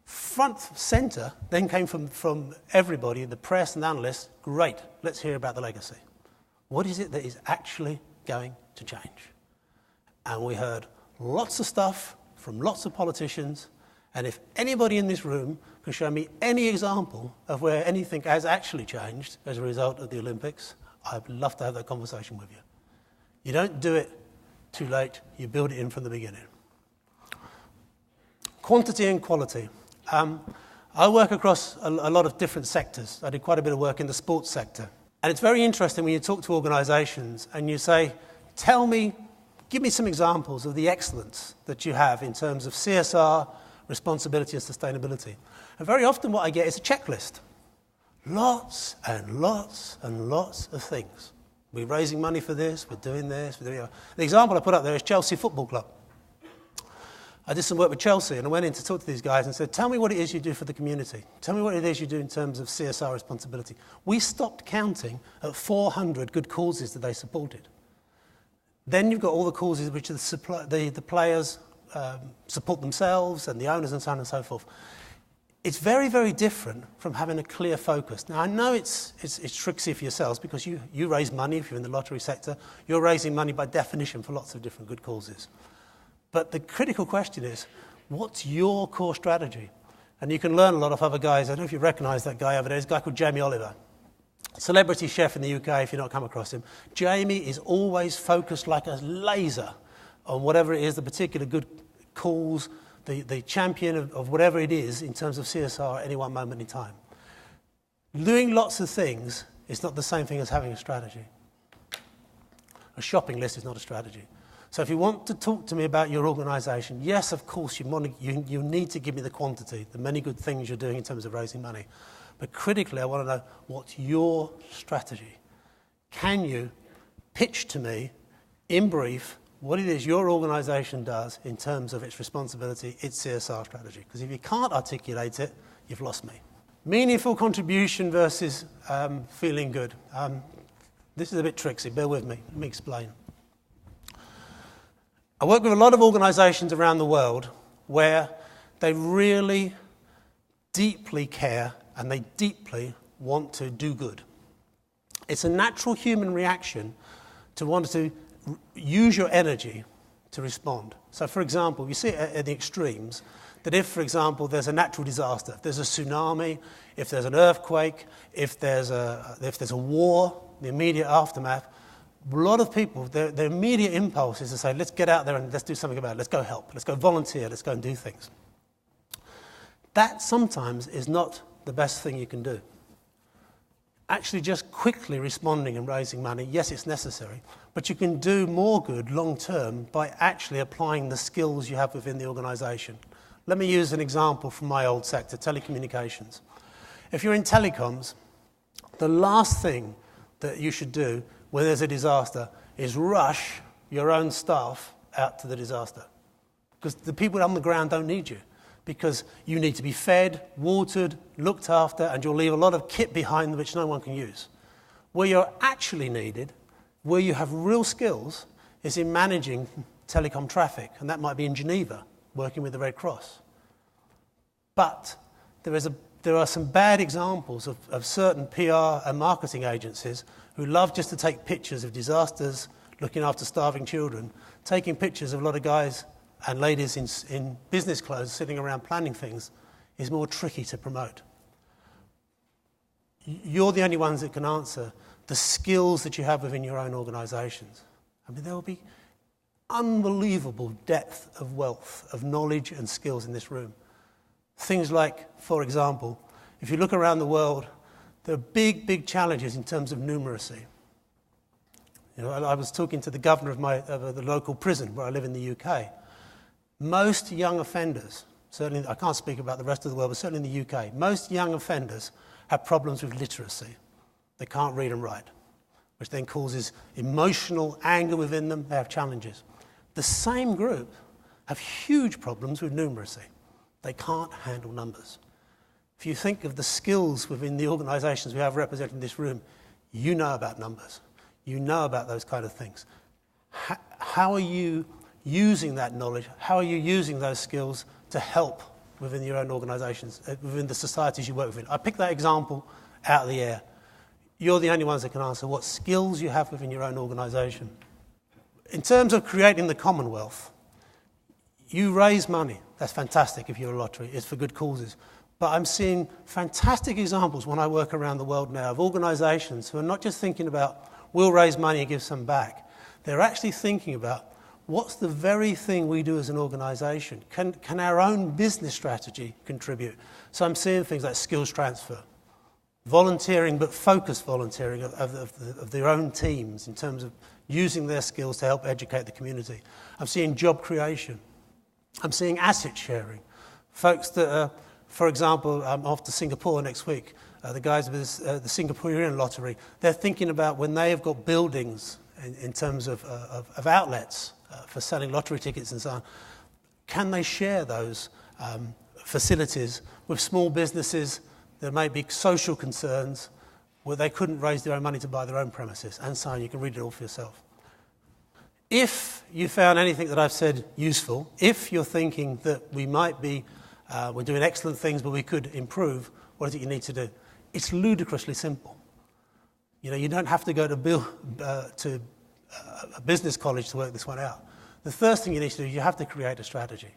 front centre then came from everybody, the press and analysts, great, let's hear about the legacy. What is it that is actually going to change? And we heard lots of stuff from lots of politicians, and if anybody in this room can show me any example of where anything has actually changed as a result of the Olympics, I'd love to have that conversation with you. You don't do it too late, you build it in from the beginning. Quantity and quality. I work across a lot of different sectors. I did quite a bit of work in the sports sector. And it's very interesting when you talk to organisations and you say, give me some examples of the excellence that you have in terms of CSR, responsibility and sustainability. And very often what I get is a checklist. Lots and lots and lots of things. We're raising money for this, we're doing this, we're doing that. The example I put up there is Chelsea Football Club. I did some work with Chelsea and I went in to talk to these guys and said, tell me what it is you do for the community. Tell me what it is you do in terms of CSR responsibility. We stopped counting at 400 good causes that they supported. Then you've got all the causes which the players support themselves and the owners and so on and so forth. It's very, very different from having a clear focus. Now, I know it's tricksy for yourselves because you raise money if you're in the lottery sector. You're raising money by definition for lots of different good causes. But the critical question is, what's your core strategy? And you can learn a lot of other guys. I don't know if you recognise that guy over there. There's a guy called Jamie Oliver. Celebrity chef in the UK, if you've not come across him. Jamie is always focused like a laser on whatever it is, the particular good cause, the champion of whatever it is in terms of CSR at any one moment in time. Doing lots of things is not the same thing as having a strategy. A shopping list is not a strategy. So if you want to talk to me about your organisation, yes, of course, you need to give me the quantity, the many good things you're doing in terms of raising money. But critically, I want to know what's your strategy. Can you pitch to me, in brief, what it is your organisation does in terms of its responsibility, its CSR strategy? Because if you can't articulate it, you've lost me. Meaningful contribution versus feeling good. This is a bit tricksy, bear with me, let me explain. I work with a lot of organisations around the world where they really deeply care and they deeply want to do good. It's a natural human reaction to want to use your energy to respond. So, for example, you see at the extremes that if, for example, there's a natural disaster, if there's a tsunami, if there's an earthquake, if there's a war, the immediate aftermath, a lot of people, their immediate impulse is to say, let's get out there and let's do something about it. Let's go help. Let's go volunteer. Let's go and do things. That sometimes is not the best thing you can do. Actually just quickly responding and raising money, yes, it's necessary, but you can do more good long term by actually applying the skills you have within the organisation. Let me use an example from my old sector, telecommunications. If you're in telecoms, the last thing that you should do when there's a disaster is rush your own staff out to the disaster. Because the people on the ground don't need you. Because you need to be fed, watered, looked after, and you'll leave a lot of kit behind which no one can use. Where you're actually needed, where you have real skills, is in managing telecom traffic, and that might be in Geneva, working with the Red Cross. But there are some bad examples of certain PR and marketing agencies who love just to take pictures of disasters, looking after starving children, taking pictures of a lot of guys and ladies in business clothes sitting around planning things is more tricky to promote. You're the only ones that can answer the skills that you have within your own organisations. I mean, there will be unbelievable depth of wealth, of knowledge and skills in this room. Things like, for example, if you look around the world, there are big, big challenges in terms of numeracy. You know, I was talking to the governor of the local prison where I live in the UK. Most young offenders, certainly, I can't speak about the rest of the world, but certainly in the UK, most young offenders have problems with literacy. They can't read and write, which then causes emotional anger within them. They have challenges. The same group have huge problems with numeracy. They can't handle numbers. If you think of the skills within the organisations we have represented in this room, you know about numbers. You know about those kind of things. How are you using that knowledge? How are you using those skills to help within your own organisations, within the societies you work within? I picked that example out of the air. You're the only ones that can answer what skills you have within your own organisation. In terms of creating the Commonwealth, you raise money. That's fantastic if you're a lottery. It's for good causes. But I'm seeing fantastic examples when I work around the world now of organisations who are not just thinking about, we'll raise money and give some back. They're actually thinking about, what's the very thing we do as an organisation? Can our own business strategy contribute? So I'm seeing things like skills transfer, volunteering, but focused volunteering of their own teams in terms of using their skills to help educate the community. I'm seeing job creation. I'm seeing asset sharing. Folks that are, for example, I'm off to Singapore next week. The guys with the Singaporean lottery, they're thinking about when they have got buildings in terms of outlets for selling lottery tickets and so on, can they share those facilities with small businesses? There may be social concerns where they couldn't raise their own money to buy their own premises, and so on. You can read it all for yourself. If you found anything that I've said useful, if you're thinking that we might be, we're doing excellent things but we could improve, what is it you need to do? It's ludicrously simple. You know, you don't have to go to a business college to work this one out. The first thing you need to do is you have to create a strategy.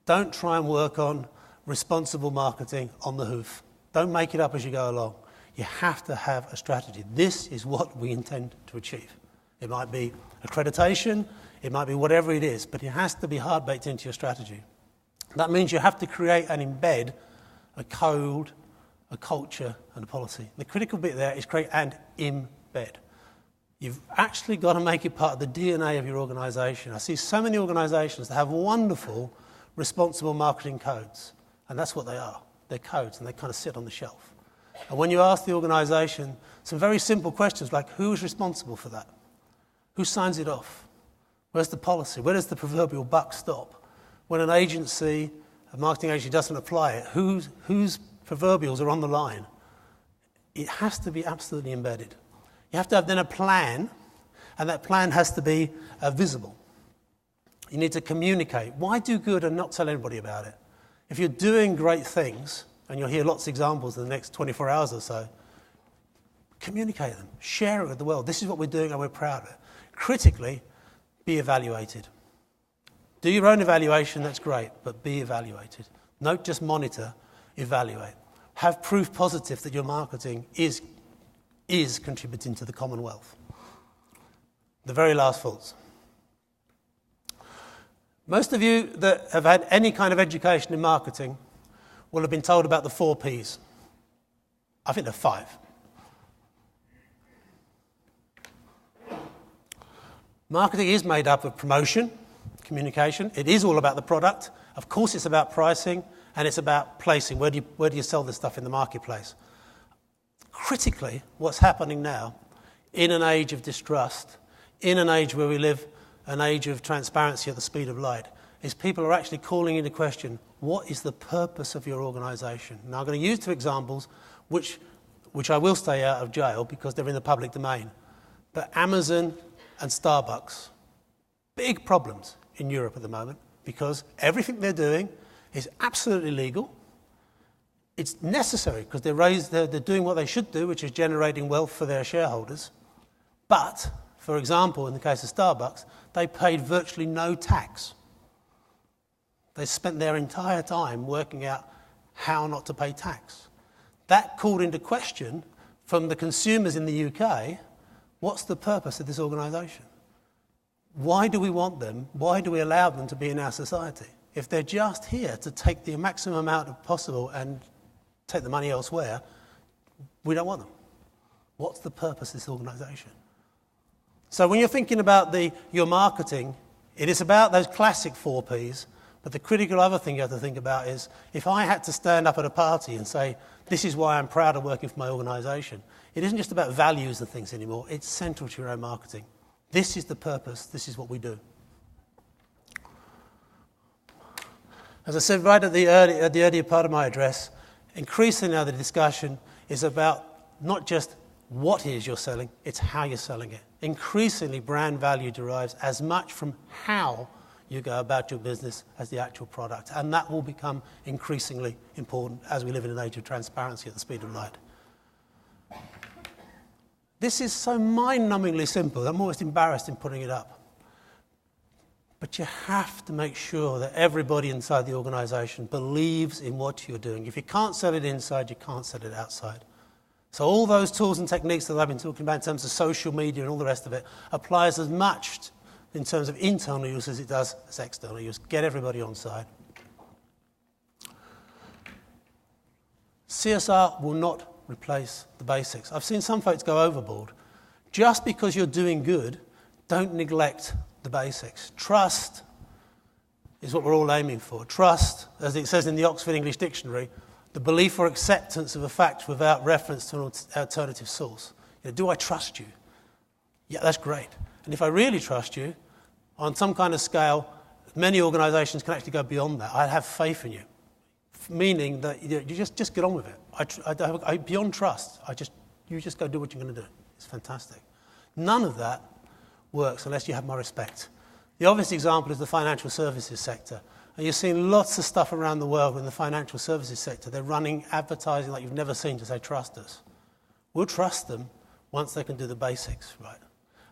Don't try and work on responsible marketing on the hoof. Don't make it up as you go along. You have to have a strategy. This is what we intend to achieve. It might be accreditation, it might be whatever it is, but it has to be hard baked into your strategy. That means you have to create and embed a code, a culture, and a policy. The critical bit there is create and embed. You've actually got to make it part of the DNA of your organisation. I see so many organisations that have wonderful, responsible marketing codes, and that's what they are. They're codes, and they kind of sit on the shelf. And when you ask the organisation some very simple questions like, who is responsible for that? Who signs it off? Where's the policy? Where does the proverbial buck stop? When an agency, a marketing agency doesn't apply it, whose proverbials are on the line? It has to be absolutely embedded. You have to have then a plan, and that plan has to be visible. You need to communicate. Why do good and not tell anybody about it? If you're doing great things, and you'll hear lots of examples in the next 24 hours or so, communicate them, share it with the world. This is what we're doing and we're proud of it. Critically, be evaluated. Do your own evaluation, that's great, but be evaluated. Don't just monitor, evaluate. Have proof positive that your marketing is contributing to the Commonwealth. The very last faults. Most of you that have had any kind of education in marketing will have been told about the 4 Ps. I think there are 5. Marketing is made up of promotion, communication. It is all about the product. Of course, it's about pricing, and it's about placing. Where do you sell this stuff in the marketplace? Critically, what's happening now, in an age of distrust, in an age where we live an age of transparency at the speed of light, is people are actually calling into question, what is the purpose of your organisation? Now, I'm going to use 2 examples, which I will stay out of jail because they're in the public domain. But Amazon and Starbucks, big problems in Europe at the moment because everything they're doing is absolutely legal. It's necessary because they're doing what they should do, which is generating wealth for their shareholders. But, for example, in the case of Starbucks, they paid virtually no tax. They spent their entire time working out how not to pay tax. That called into question from the consumers in the UK, what's the purpose of this organisation? Why do we want them? Why do we allow them to be in our society? If they're just here to take the maximum amount of possible and take the money elsewhere, we don't want them. What's the purpose of this organisation? So when you're thinking about your marketing, it is about those classic 4 Ps, but the critical other thing you have to think about is, if I had to stand up at a party and say, this is why I'm proud of working for my organisation, it isn't just about values and things anymore, it's central to your own marketing. This is the purpose, this is what we do. As I said right at the earlier part of my address, increasingly now the discussion is about not just what it is you're selling, it's how you're selling it. Increasingly, brand value derives as much from how you go about your business as the actual product, and that will become increasingly important as we live in an age of transparency at the speed of light. This is so mind-numbingly simple, I'm almost embarrassed in putting it up. But you have to make sure that everybody inside the organisation believes in what you're doing. If you can't sell it inside, you can't sell it outside. So all those tools and techniques that I've been talking about in terms of social media and all the rest of it applies as much in terms of internal use as it does as external use. Get everybody on side. CSR will not replace the basics. I've seen some folks go overboard. Just because you're doing good, don't neglect the basics. Trust is what we're all aiming for. Trust, as it says in the Oxford English Dictionary, the belief or acceptance of a fact without reference to an alternative source. Do I trust you? Yeah, that's great. And if I really trust you, on some kind of scale, many organisations can actually go beyond that. I have faith in you, meaning that you just get on with it. I beyond trust. You just go do what you're going to do. It's fantastic. None of that works unless you have my respect. The obvious example is the financial services sector. And you're seeing lots of stuff around the world in the financial services sector. They're running advertising like you've never seen to say, trust us. We'll trust them once they can do the basics, right?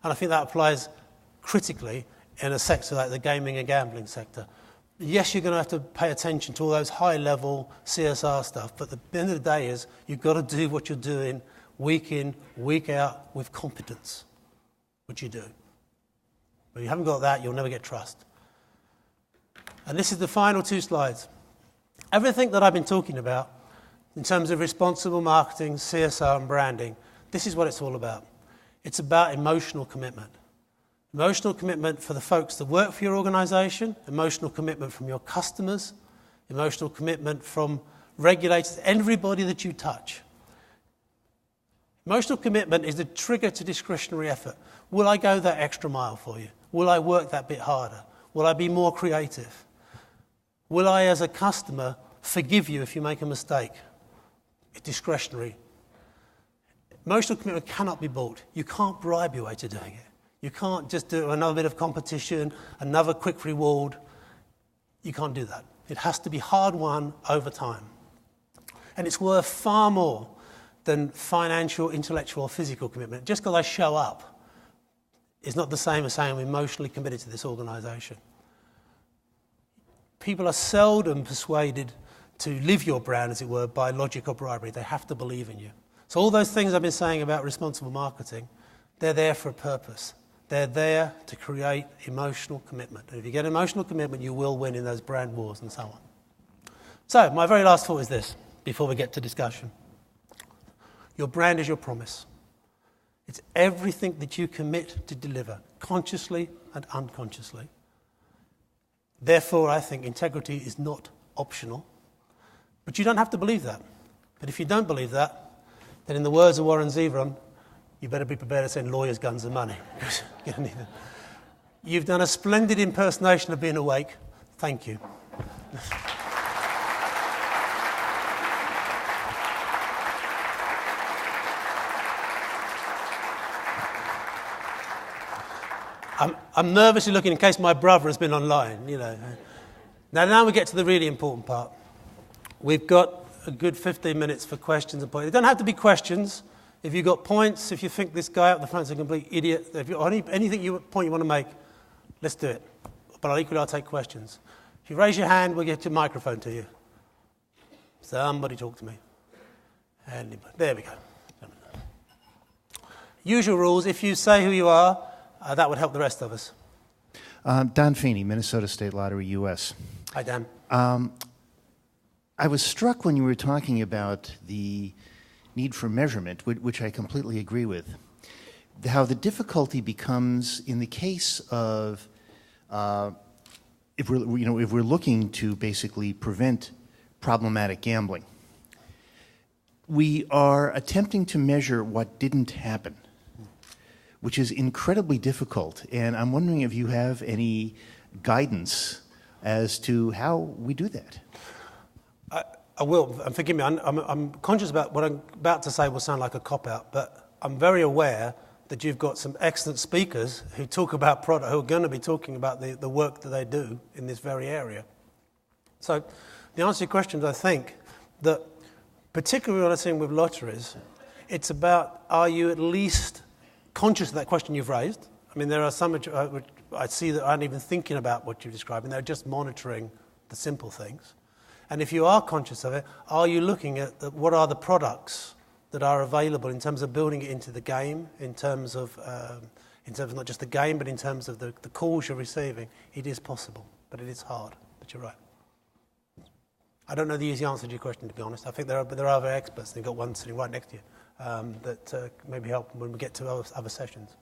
And I think that applies critically in a sector like the gaming and gambling sector. Yes, you're going to have to pay attention to all those high-level CSR stuff, but the end of the day is you've got to do what you're doing week in, week out with competence, which you do. But if you haven't got that, you'll never get trust. And this is the final 2 slides. Everything that I've been talking about in terms of responsible marketing, CSR and branding, this is what it's all about. It's about emotional commitment. Emotional commitment for the folks that work for your organisation, emotional commitment from your customers, emotional commitment from regulators, everybody that you touch. Emotional commitment is the trigger to discretionary effort. Will I go that extra mile for you? Will I work that bit harder? Will I be more creative? Will I, as a customer, forgive you if you make a mistake? It's discretionary. Emotional commitment cannot be bought. You can't bribe your way to doing it. You can't just do another bit of competition, another quick reward. You can't do that. It has to be hard-won over time. And it's worth far more than financial, intellectual, or physical commitment. Just because I show up is not the same as saying I'm emotionally committed to this organisation. People are seldom persuaded to live your brand, as it were, by logic or bribery. They have to believe in you. So all those things I've been saying about responsible marketing, they're there for a purpose. They're there to create emotional commitment. And if you get emotional commitment, you will win in those brand wars and so on. So my very last thought is this, before we get to discussion. Your brand is your promise. It's everything that you commit to deliver, consciously and unconsciously. Therefore, I think integrity is not optional. But you don't have to believe that. But if you don't believe that, then in the words of Warren Zevon, you better be prepared to send lawyers, guns and money. You've done a splendid impersonation of being awake. Thank you. I'm nervously looking in case my brother has been online, Now we get to the really important part. We've got a good 15 minutes for questions and points. They don't have to be questions. If you've got points, if you think this guy up the front is a complete idiot, if you've got anything point you want to make, let's do it. But equally, I'll take questions. If you raise your hand, we'll get your microphone to you. Somebody talk to me. Anybody? There we go. Usual rules, if you say who you are, that would help the rest of us. Don Feeney, Minnesota State Lottery, U.S. Hi, Dan. I was struck when you were talking about the need for measurement, which I completely agree with, how the difficulty becomes in the case of if we're looking to basically prevent problematic gambling. We are attempting to measure what didn't happen, which is incredibly difficult. And I'm wondering if you have any guidance as to how we do that. I will, and forgive me, I'm conscious about what I'm about to say will sound like a cop-out, but I'm very aware that you've got some excellent speakers who talk about product, who are going to be talking about the work that they do in this very area. So the answer to your question is, I think, that particularly what I'm seeing with lotteries, it's about, are you at least conscious of that question you've raised? I mean, there are some which I see that aren't even thinking about what you're describing. They're just monitoring the simple things. And if you are conscious of it, are you looking at what are the products that are available in terms of building it into the game, in terms of not just the game, but in terms of the calls you're receiving? It is possible, but it is hard. But you're right. I don't know the easy answer to your question, to be honest. I think there are other experts, and you've got one sitting right next to you, that maybe help when we get to other sessions.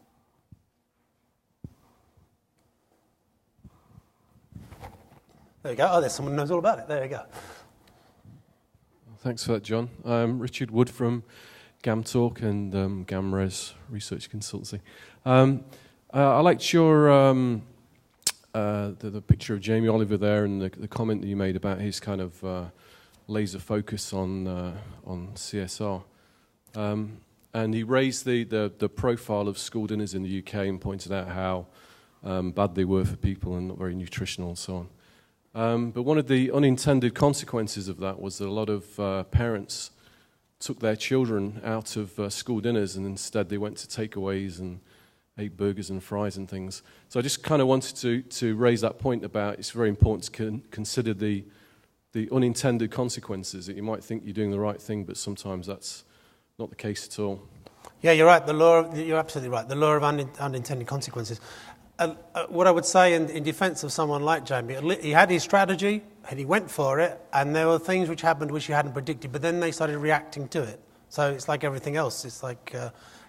There you go. Oh, there's someone who knows all about it. There you go. Thanks for that, John. I'm Richard Wood from GamTalk and GamRes Research Consultancy. I liked your the picture of Jamie Oliver there, and the comment that you made about his kind of laser focus on CSR. And he raised the profile of school dinners in the UK and pointed out how bad they were for people and not very nutritional and so on. But one of the unintended consequences of that was that a lot of parents took their children out of school dinners, and instead they went to takeaways and ate burgers and fries and things. So I just kind of wanted to raise that point about it's very important to consider the unintended consequences, that you might think you're doing the right thing, but sometimes that's not the case at all. Yeah, you're right. You're absolutely right. The law of unintended consequences. What I would say in defence of someone like Jamie, he had his strategy and he went for it, and there were things which happened which he hadn't predicted, but then they started reacting to it. So it's like everything else. It's like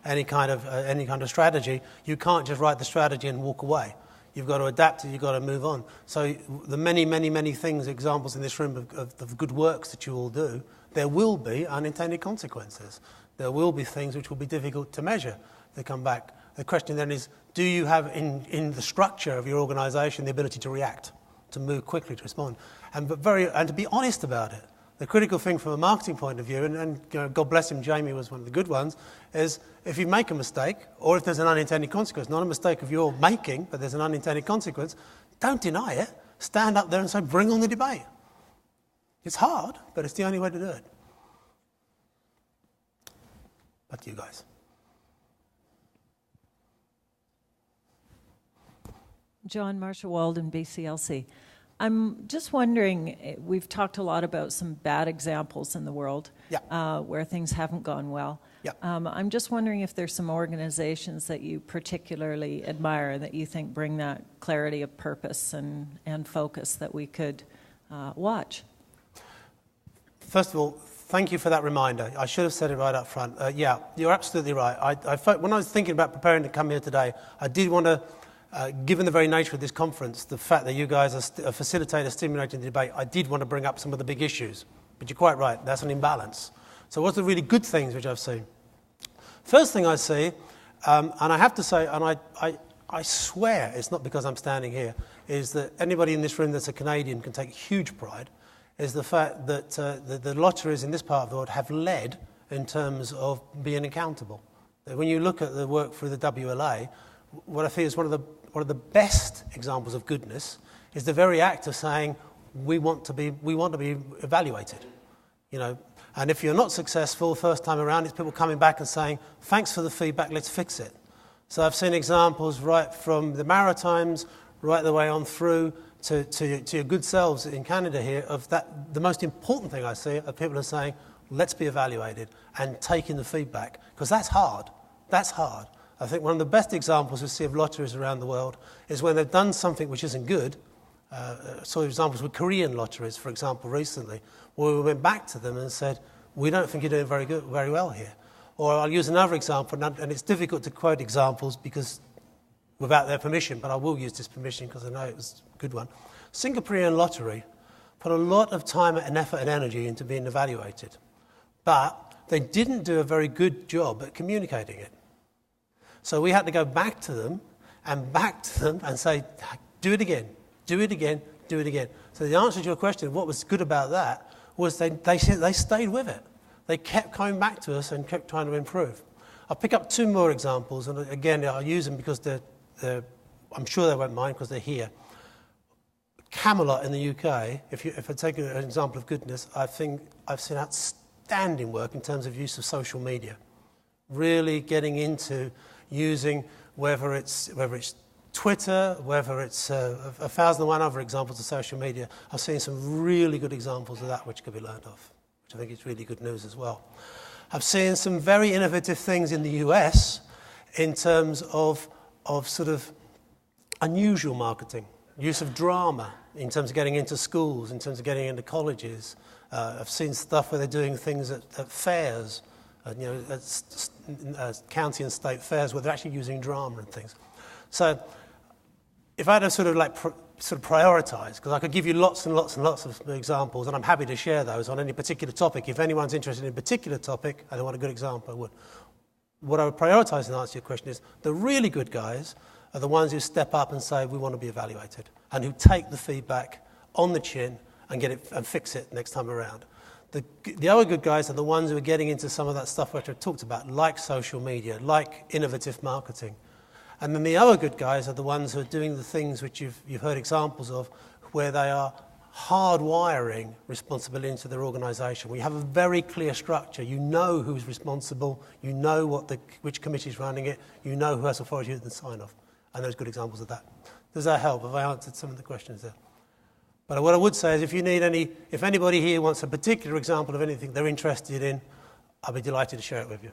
any kind of strategy. You can't just write the strategy and walk away. You've got to adapt it. You've got to move on. So the many things, examples in this room of good works that you all do, there will be unintended consequences. There will be things which will be difficult to measure. They come back. The question then is, do you have in the structure of your organisation the ability to react, to move quickly, to respond, and to be honest about it? The critical thing from a marketing point of view, and you know, God bless him, Jamie was one of the good ones, is if you make a mistake, or if there's an unintended consequence, not a mistake of your making, but there's an unintended consequence, don't deny it. Stand up there and say, bring on the debate. It's hard, but it's the only way to do it. Back to you guys. John, Marcia Walden, BCLC. I'm just wondering, we've talked a lot about some bad examples in the world where things haven't gone well. Yeah. I'm just wondering if there's some organizations that you particularly admire that you think bring that clarity of purpose and focus that we could watch. First of all, thank you for that reminder. I should have said it right up front. Yeah, you're absolutely right. When I was thinking about preparing to come here today, I did want to, given the very nature of this conference, the fact that you guys are facilitating, stimulating the debate, I did want to bring up some of the big issues. But you're quite right, that's an imbalance. So what's the really good things which I've seen? First thing I see, and I have to say, and I swear it's not because I'm standing here, is that anybody in this room that's a Canadian can take huge pride, is the fact that the lotteries in this part of the world have led in terms of being accountable. When you look at the work through the WLA, what I feel is one of the best examples of goodness is the very act of saying we want to be evaluated, you know. And if you're not successful first time around, it's people coming back and saying thanks for the feedback, let's fix it. So I've seen examples right from the Maritimes right the way on through to your good selves in Canada here of that. The most important thing I see are people are saying, let's be evaluated and taking the feedback, because that's hard. That's hard. I think one of the best examples we see of lotteries around the world is when they've done something which isn't good. Saw examples with Korean lotteries, for example, recently, where we went back to them and said, we don't think you're doing very well here. Or I'll use another example, and it's difficult to quote examples because without their permission, but I will use this permission because I know it was a good one. Singaporean lottery put a lot of time and effort and energy into being evaluated, but they didn't do a very good job at communicating it. So we had to go back to them and say, do it again, do it again, do it again. So the answer to your question, what was good about that, was they stayed with it. They kept coming back to us and kept trying to improve. I'll pick up two more examples, and again, I'll use them because I'm sure they won't mind because they're here. Camelot in the UK, if I take an example of goodness, I think I've seen outstanding work in terms of use of social media. Really getting into using whether it's Twitter, whether it's 1,001 other examples of social media. I've seen some really good examples of that which could be learned of, which I think is really good news as well. I've seen some very innovative things in the US in terms of sort of unusual marketing, use of drama in terms of getting into schools, in terms of getting into colleges. I've seen stuff where they're doing things at fairs, at county and state fairs where they're actually using drama and things. So if I had to sort of prioritise, because I could give you lots and lots and lots of examples, and I'm happy to share those on any particular topic. If anyone's interested in a particular topic and they want a good example, I would. What I would prioritise in answer to your question is the really good guys are the ones who step up and say, we want to be evaluated, and who take the feedback on the chin and get it and fix it next time around. The other good guys are the ones who are getting into some of that stuff which I talked about, like social media, like innovative marketing. And then the other good guys are the ones who are doing the things which you've heard examples of, where they are hardwiring responsibility into their organisation. We have a very clear structure. You know who's responsible. You know which committee is running it. You know who has authority to sign off. And there's good examples of that. Does that help? Have I answered some of the questions there? But what I would say is if anybody here wants a particular example of anything they're interested in, I'll be delighted to share it with you.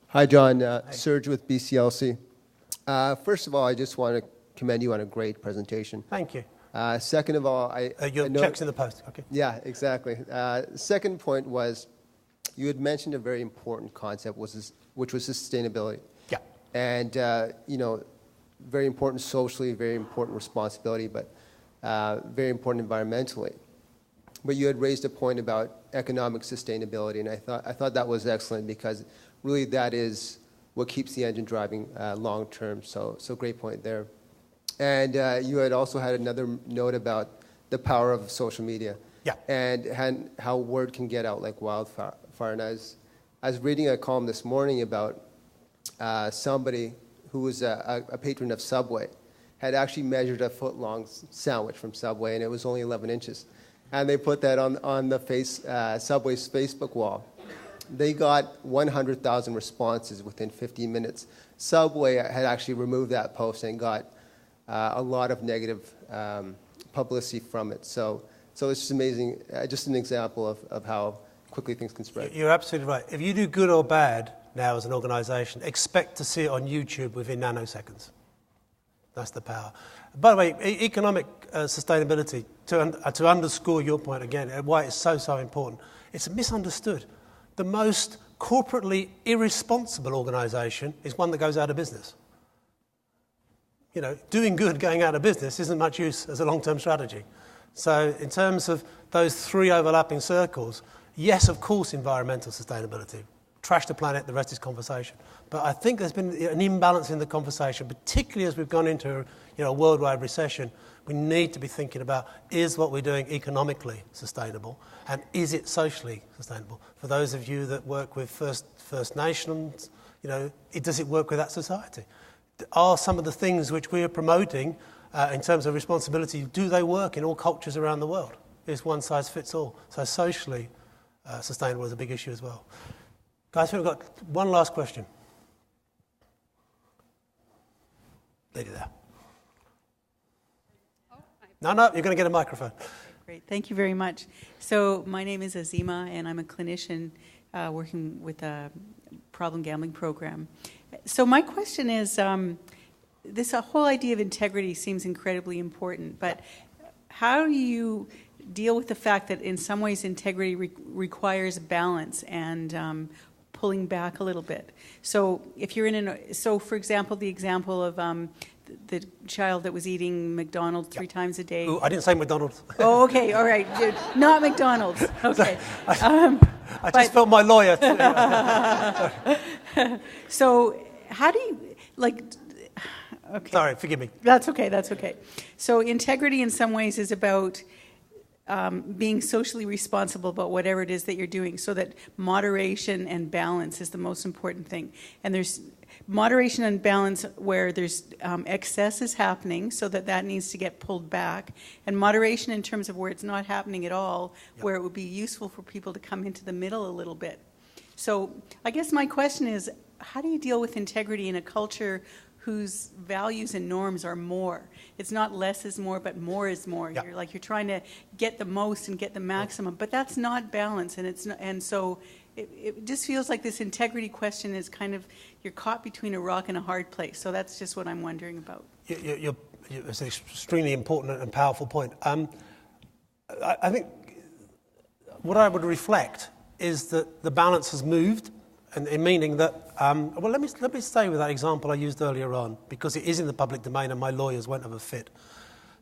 Hi, John. Serge with BCLC. First of all, I just want to commend you on a great presentation. Thank you. Second of all, your check's in the post. Okay. Yeah, exactly. Second point was you had mentioned a very important concept, which was sustainability. Yeah. And, very important socially, very important responsibility, but very important environmentally. But you had raised a point about economic sustainability, and I thought that was excellent because really that is what keeps the engine driving long term. So great point there. And you had also had another note about the power of social media. Yeah. And how word can get out like wildfire. And I was reading a column this morning about somebody who was a patron of Subway, had actually measured a foot-long sandwich from Subway, and it was only 11 inches. And they put that on the Subway's Facebook wall. They got 100,000 responses within 15 minutes. Subway had actually removed that post and got a lot of negative publicity from it. So it's just amazing, just an example of how quickly things can spread. You're absolutely right. If you do good or bad now as an organisation, expect to see it on YouTube within nanoseconds. That's the power. By the way, economic sustainability, to underscore your point again, why it's so important, it's misunderstood. The most corporately irresponsible organisation is one that goes out of business. Doing good going out of business isn't much use as a long-term strategy. So in terms of those three overlapping circles, yes, of course, environmental sustainability. Trash the planet, the rest is conversation. But I think there's been an imbalance in the conversation, particularly as we've gone into a worldwide recession. We need to be thinking about, is what we're doing economically sustainable, and is it socially sustainable? For those of you that work with First Nations, does it work with that society? Are some of the things which we are promoting in terms of responsibility, do they work in all cultures around the world? Is one size fits all? So socially sustainable is a big issue as well. Guys, we've got one last question. Lady there. No, you're going to get a microphone. Great, thank you very much. So my name is Azima, and I'm a clinician working with a problem gambling program. So my question is, this whole idea of integrity seems incredibly important, but how do you deal with the fact that in some ways integrity requires balance and pulling back a little bit? So if you're so for example, the example of the child that was eating McDonald's 3 times a day. Ooh, I didn't say McDonald's. Oh, okay, all right, not McDonald's. Okay. I just felt my lawyer. So how do you, like, okay. Sorry, forgive me. That's okay, that's okay. So integrity in some ways is about being socially responsible about whatever it is that you're doing, so that moderation and balance is the most important thing. And there's moderation and balance where there's excess is happening, so that needs to get pulled back, and moderation in terms of where it's not happening at all, where it would be useful for people to come into the middle a little bit. So I guess my question is, how do you deal with integrity in a culture whose values and norms are more? It's not less is more, but more is more. Yeah. You're trying to get the most and get the maximum, but that's not balance, and so it just feels like this integrity question is kind of, you're caught between a rock and a hard place. So that's just what I'm wondering about. It's an extremely important and powerful point. I think what I would reflect is that the balance has moved, and in meaning that, well, let me stay with that example I used earlier on, because it is in the public domain and my lawyers won't have a fit.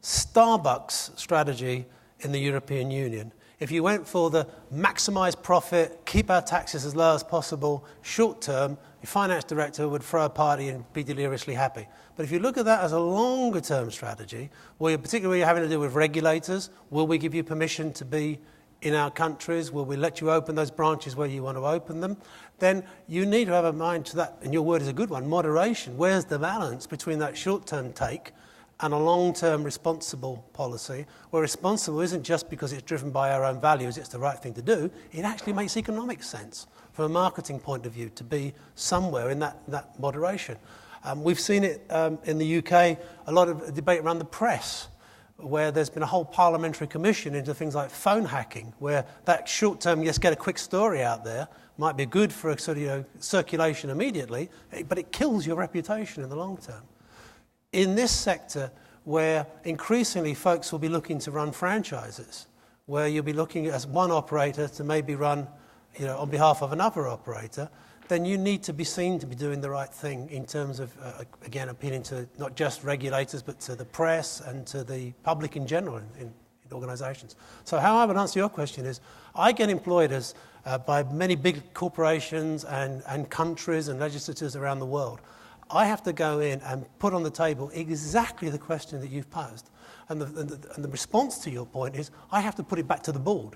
Starbucks' strategy in the European Union, if you went for the maximise profit, keep our taxes as low as possible, short term, your finance director would throw a party and be deliriously happy. But if you look at that as a longer term strategy, particularly where you're having to do with regulators, will we give you permission to be in our countries? Will we let you open those branches where you want to open them? Then you need to have a mind to that, and your word is a good one, moderation. Where's the balance between that short-term take and a long-term responsible policy, where responsible isn't just because it's driven by our own values, it's the right thing to do, it actually makes economic sense from a marketing point of view to be somewhere in that moderation. We've seen it in the UK, a lot of debate around the press, where there's been a whole parliamentary commission into things like phone hacking, where that short-term, just get a quick story out there, might be good for a sort of, circulation immediately, but it kills your reputation in the long term. In this sector, where increasingly folks will be looking to run franchises, where you'll be looking as one operator to maybe run, on behalf of another operator, then you need to be seen to be doing the right thing in terms of, again, appealing to not just regulators, but to the press and to the public in general in organisations. So how I would answer your question is, I get employed by many big corporations and countries and legislators around the world. I have to go in and put on the table exactly the question that you've posed. And the response to your point is, I have to put it back to the board.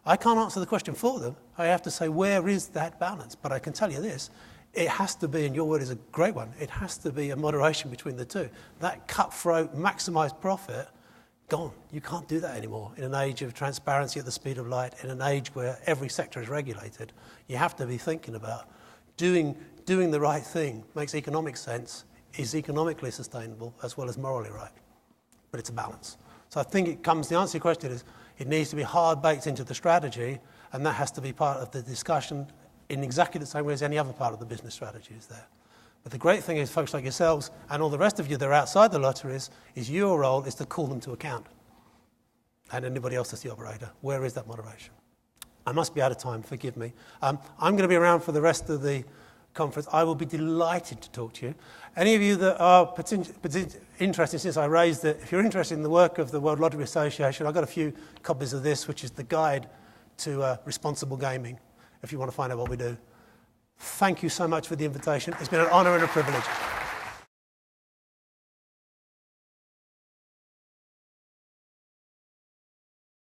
I can't answer the question for them. I have to say, where is that balance? But I can tell you this, it has to be, and your word is a great one, it has to be a moderation between the two. That cutthroat, maximised profit, gone. You can't do that anymore. In an age of transparency at the speed of light, in an age where every sector is regulated, you have to be thinking about doing the right thing, makes economic sense, is economically sustainable as well as morally right. But it's a balance. So I think the answer to your question is, it needs to be hard baked into the strategy, and that has to be part of the discussion in exactly the same way as any other part of the business strategy is there. But the great thing is, folks like yourselves and all the rest of you that are outside the lotteries, is your role is to call them to account. And anybody else that's the operator. Where is that moderation? I must be out of time, forgive me. I'm going to be around for the rest of the conference. I will be delighted to talk to you. Any of you that are interested, since I raised it, if you're interested in the work of the World Lottery Association, I've got a few copies of this, which is the guide to responsible gaming, if you want to find out what we do. Thank you so much for the invitation. It's been an honour and a privilege.